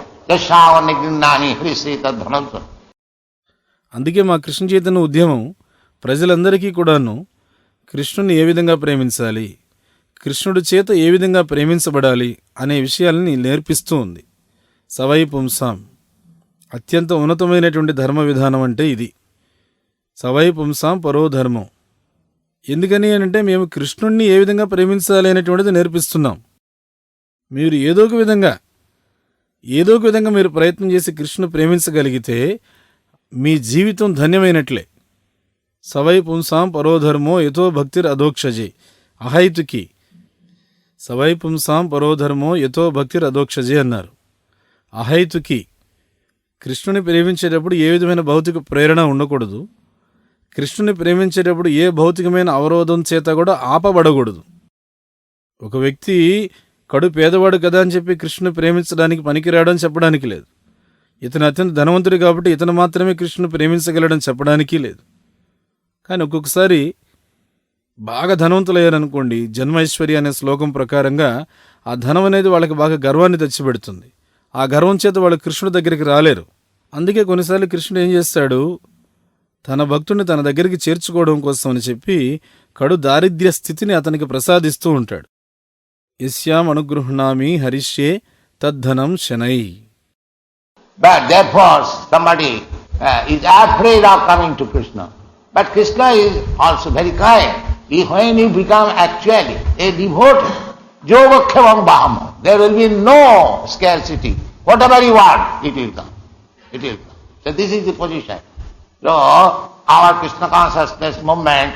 Speaker 3: అందుకే మా కృష్ణ చైతన్య ఉద్యమం ప్రజలందరికీ కూడాను కృష్ణుని ఏ విధంగా ప్రేమించాలి, కృష్ణుడి చేత ఏ విధంగా ప్రేమించబడాలి అనే విషయాలని నేర్పిస్తూ ఉంది. సవై పుంసాం, అత్యంత ఉన్నతమైనటువంటి ధర్మ విధానం అంటే ఇది. సవై పుంసాం పరోధర్మం. ఎందుకని అంటే మేము కృష్ణుణ్ణి ఏ విధంగా ప్రేమించాలి అనేటువంటిది నేర్పిస్తున్నాం. మీరు ఏదో ఒక విధంగా మీరు ప్రయత్నం చేసి కృష్ణుని ప్రేమించగలిగితే మీ జీవితం ధన్యమైనట్లే. సవై పుంసాం పరోధర్మో యతో భక్తిర్ అధోక్షజే అహైతుకి. సవై పుంసాం పరోధర్మో యతో భక్తిర్ అధోక్షజే అన్నారు. అహైతుకి, కృష్ణుని ప్రేమించేటప్పుడు ఏ విధమైన భౌతిక ప్రేరణ ఉండకూడదు. కృష్ణుని ప్రేమించేటప్పుడు ఏ భౌతికమైన అవరోధం చేత కూడా ఆపబడకూడదు. ఒక వ్యక్తి కడు పేదవాడు కదా అని చెప్పి కృష్ణుని ప్రేమించడానికి పనికిరాడని చెప్పడానికి లేదు. ఇతను అత్యంత ధనవంతుడు కాబట్టి ఇతను మాత్రమే కృష్ణుని ప్రేమించగలడని చెప్పడానికి లేదు. కానీ ఒక్కొక్కసారి బాగా ధనవంతులయ్యారనుకోండి, జన్మైశ్వర్య అనే శ్లోకం ప్రకారంగా ఆ ధనం అనేది వాళ్ళకి బాగా గర్వాన్ని తెచ్చిపెడుతుంది. ఆ గర్వం చేత వాళ్ళు కృష్ణుడి దగ్గరికి రాలేరు. అందుకే కొన్నిసార్లు కృష్ణుడు ఏం చేస్తాడు, తన భక్తుడిని తన దగ్గరికి చేర్చుకోవడం కోసం అని చెప్పి కడు దారిద్ర్య స్థితిని అతనికి ప్రసాదిస్తూ ఉంటాడు. యస్యాం అనుగృహ్ణామి హరిష్యే తద్ధనం శనై.
Speaker 1: But therefore somebody is afraid of coming to Krishna. But Krishna is also very kind. When you become actually a devotee, Jovakhyam Bahama, there will be no scarcity. Whatever you want, it will come. It will come. So this is the position. So our Krishna Consciousness movement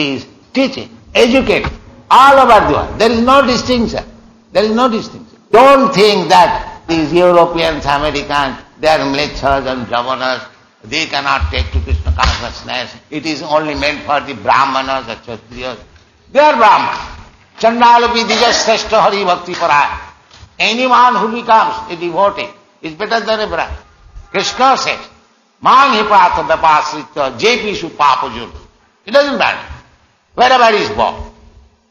Speaker 1: is teaching, educating all over the world. There is no distinction. There is no distinction. Don't think that these Europeans, Americans, they are mlechas and brahmanas, they cannot take to Krishna consciousness. It is only meant for the brahmanas or kshatriyas. They are brahmanas. Chandalapi dijasthashta hari bhakti paraya. Anyone who becomes a devotee is better than a brahman. Krishna says, man hi prata vyapasritya jepishu papajur. It doesn't matter. Wherever he is born.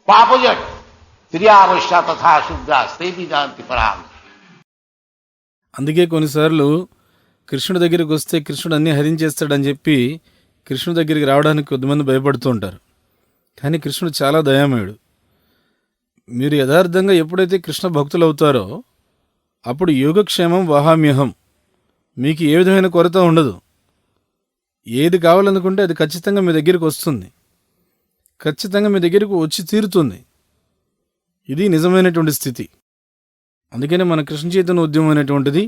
Speaker 1: Papajur. Triyavashya tatha shudra stepi janti param.
Speaker 3: అందుకే కొన్నిసార్లు కృష్ణుడి దగ్గరికి వస్తే కృష్ణుడు అన్నీ హరించేస్తాడని చెప్పి కృష్ణుడి దగ్గరికి రావడానికి కొద్దిమంది భయపడుతూ ఉంటారు. కానీ కృష్ణుడు చాలా దయామయుడు. మీరు యథార్థంగా ఎప్పుడైతే కృష్ణ భక్తులు అవుతారో అప్పుడు యోగక్షేమం వహామ్యహం, మీకు ఏ విధమైన కొరత ఉండదు. ఏది కావాలనుకుంటే అది ఖచ్చితంగా మీ దగ్గరికి వస్తుంది, ఖచ్చితంగా మీ దగ్గరికి వచ్చి తీరుతుంది. ఇది నిజమైనటువంటి స్థితి. అందుకనే మన కృష్ణ చైతన్య ఉద్యమం అనేటువంటిది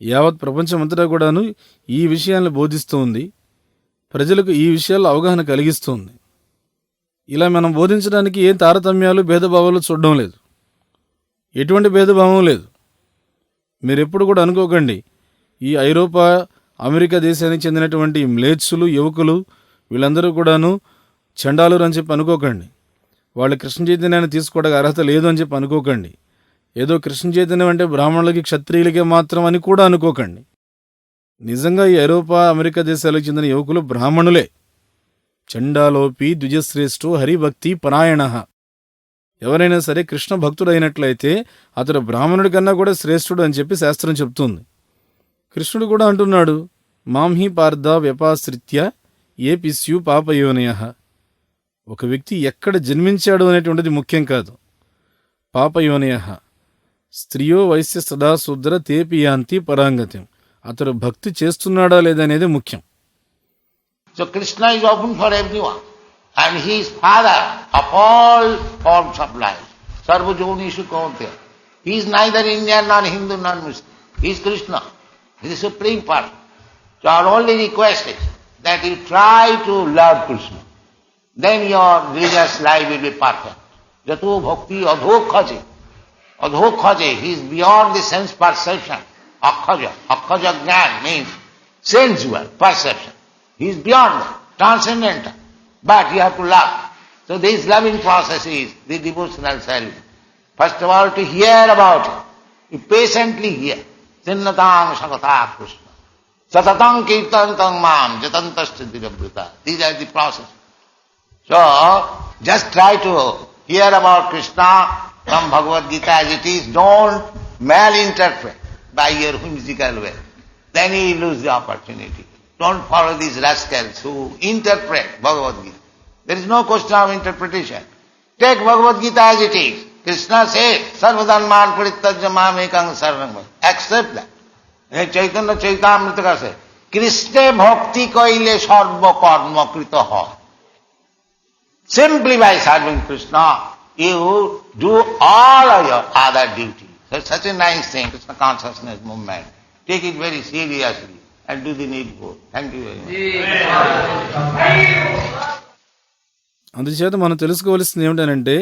Speaker 3: యావత్ ప్రపంచమంతటా కూడాను ఈ విషయాలను బోధిస్తూ ఉంది, ప్రజలకు ఈ విషయాల్లో అవగాహన కలిగిస్తుంది. ఇలా మనం బోధించడానికి ఏ తారతమ్యాలు భేదభావాలు చూడడం లేదు, ఎటువంటి భేదభావం లేదు. మీరెప్పుడు కూడా అనుకోకండి ఈ ఐరోపా అమెరికా దేశానికి చెందినటువంటి మ్లేచ్చులు యువకులు వీళ్ళందరూ కూడాను చండాలురు అని చెప్పి అనుకోకండి. వాళ్ళు కృష్ణ చైతన్యాన్ని తీసుకోవడానికి అర్హత లేదు అని చెప్పి అనుకోకండి. ఏదో కృష్ణ చైతన్యం అంటే బ్రాహ్మణులకి క్షత్రియులకే మాత్రం అని కూడా అనుకోకండి. నిజంగా ఈ ఐరోపా అమెరికా దేశాలకు చెందిన యువకులు బ్రాహ్మణులే. చండాలోపి ద్విజశ్రేష్ఠో హరిభక్తి పరాయణ. ఎవరైనా సరే కృష్ణ భక్తుడైనట్లయితే అతడు బ్రాహ్మణుడి కన్నా కూడా శ్రేష్ఠుడు అని చెప్పి శాస్త్రం చెప్తుంది. కృష్ణుడు కూడా అంటున్నాడు, మాంహి పార్థ వ్యపాశ్రిత్య ఏ పిస్యు పాపయోనయ. ఒక వ్యక్తి ఎక్కడ జన్మించాడు అనేటువంటిది ముఖ్యం కాదు. పాపయోనయ స్త్రియో వైశ్య సదా శూద్ర తేపి యాంతి పరాంగత్యం. అతడు భక్తి చేస్తున్నాడా లేదనేది ముఖ్యం.
Speaker 1: So Krishna is open for everyone. And he is father of all forms of life. Sarva Jonishu Kaunteya. He is neither Indian nor Hindu nor Muslim. He is Krishna. He is the supreme person. So our only request is that you try to love Krishna. Then your religious life will be perfect. Jato bhakti adhokhaje. Adhokhaje, he is beyond the sense perception. Akhaja. Akhaja jnana means sensual perception. He is beyond that, transcendental. But you have to love. So this loving process is the devotional service. First of all, to hear about it. You patiently hear. Sinnatang sakata Krishna. Satatang kirtantam mam jatantascha dirabrita. These are the process. So, just try to hear about Krishna from Bhagavad Gita as it is. Don't malinterpret by your whimsical way. Then you lose the opportunity. Don't follow these rascals who interpret Bhagavad Gita. There is no question of interpretation. Take Bhagavad Gita as it is. Krishna says, Sarvadharman parityajya mamekam saranam. Accept that. Chaitanya Chaitamrita says, Krishna bhakti kaile sarva karma krita hai. Simply by serving Krishna, you do all of your other duties. So such a nice thing, Krishna Consciousness movement. Take it very seriously and do the needful. Thank you very much.
Speaker 3: అందుచేత మనం తెలుసుకోవాల్సింది ఏమిటనంటే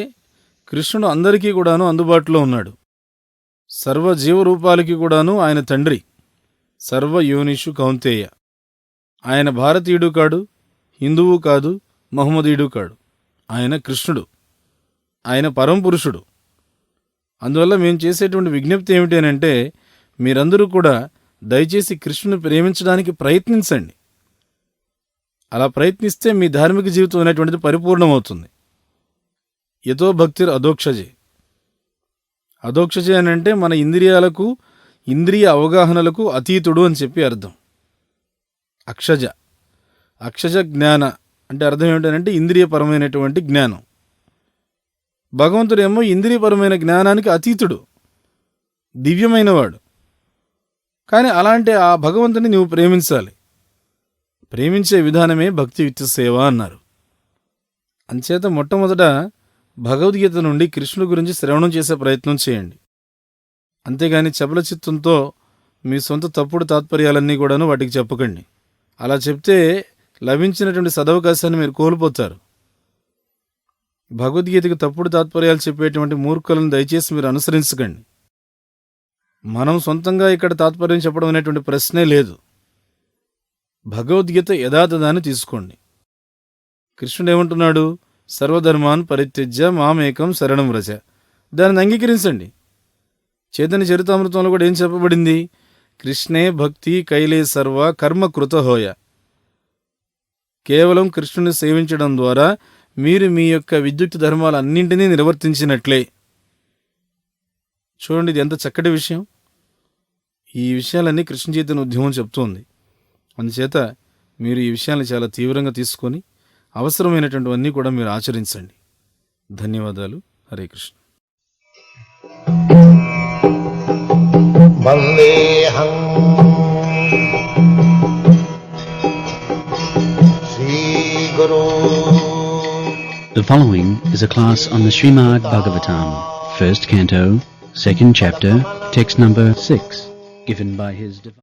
Speaker 3: కృష్ణుడు అందరికీ కూడాను అందుబాటులో ఉన్నాడు. సర్వ జీవరూపాలకి కూడాను ఆయన తండ్రి. సర్వయోనిషు కౌంతేయ. ఆయన భారతీయుడు కాడు, హిందువు కాదు, మహమ్మదీయుడు కాడు. ఆయన కృష్ణుడు, ఆయన పరమపురుషుడు. అందువల్ల మేము చేసేటువంటి విజ్ఞప్తి ఏమిటి అంటే, మీరందరూ కూడా దయచేసి కృష్ణుని ప్రేమించడానికి ప్రయత్నించండి. అలా ప్రయత్నిస్తే మీ ధార్మిక జీవితం అనేటువంటిది పరిపూర్ణమవుతుంది. యతో భక్తిర్ అధోక్షజే. అధోక్షజే అని అంటే మన ఇంద్రియాలకు, ఇంద్రియ అవగాహనలకు అతీతుడు అని చెప్పి అర్థం. అక్షజ, అక్షజ జ్ఞాన అంటే అర్థం ఏమిటంటే ఇంద్రియపరమైనటువంటి జ్ఞానం. భగవంతుడేమో ఇంద్రియపరమైన జ్ఞానానికి అతీతుడు, దివ్యమైనవాడు. కానీ అలాంటి ఆ భగవంతుని నువ్వు ప్రేమించాలి. ప్రేమించే విధానమే భక్తి విత్ సేవ అన్నారు. అంచేత మొట్టమొదట భగవద్గీత నుండి కృష్ణుడి గురించి శ్రవణం చేసే ప్రయత్నం చేయండి. అంతేగాని చపల చిత్తంతో మీ సొంత తప్పుడు తాత్పర్యాలన్నీ కూడాను వాటికి చెప్పకండి. అలా చెప్తే లభించినటువంటి సదవకాశాన్ని మీరు కోల్పోతారు. భగవద్గీతకు తప్పుడు తాత్పర్యాలు చెప్పేటువంటి మూర్ఖులను దయచేసి మీరు అనుసరించకండి. మనం సొంతంగా ఇక్కడ తాత్పర్యం చెప్పడం అనేటువంటి ప్రశ్నే లేదు. భగవద్గీత యథాతథాన్ని తీసుకోండి. కృష్ణుడు ఏమంటున్నాడు? సర్వధర్మాన్ పరిత్యజ్య మామేకం శరణం వ్రజ. దానిని అంగీకరించండి. చైతన్య చరితామృతంలో కూడా ఏం చెప్పబడింది? కృష్ణే భక్తి కైలే సర్వ కర్మ కృతహోయ. కేవలం కృష్ణుని సేవించడం ద్వారా మీరు మీ యొక్క విద్యుక్త ధర్మాలన్నింటినీ నిర్వర్తించినట్లే. చూడండి, ఇది ఎంత చక్కటి విషయం. ఈ విషయాలన్నీ కృష్ణ చైతన్య ఉద్యమం చెప్తోంది. అందుచేత మీరు ఈ విషయాన్ని చాలా తీవ్రంగా తీసుకొని అవసరమైనటువంటివన్నీ కూడా మీరు ఆచరించండి. ధన్యవాదాలు. Hare Krishna.
Speaker 1: వందేహం Sriguru.
Speaker 2: The following is a class on the Srimad Bhagavatam, first canto, second chapter, text number 6, given by His Divine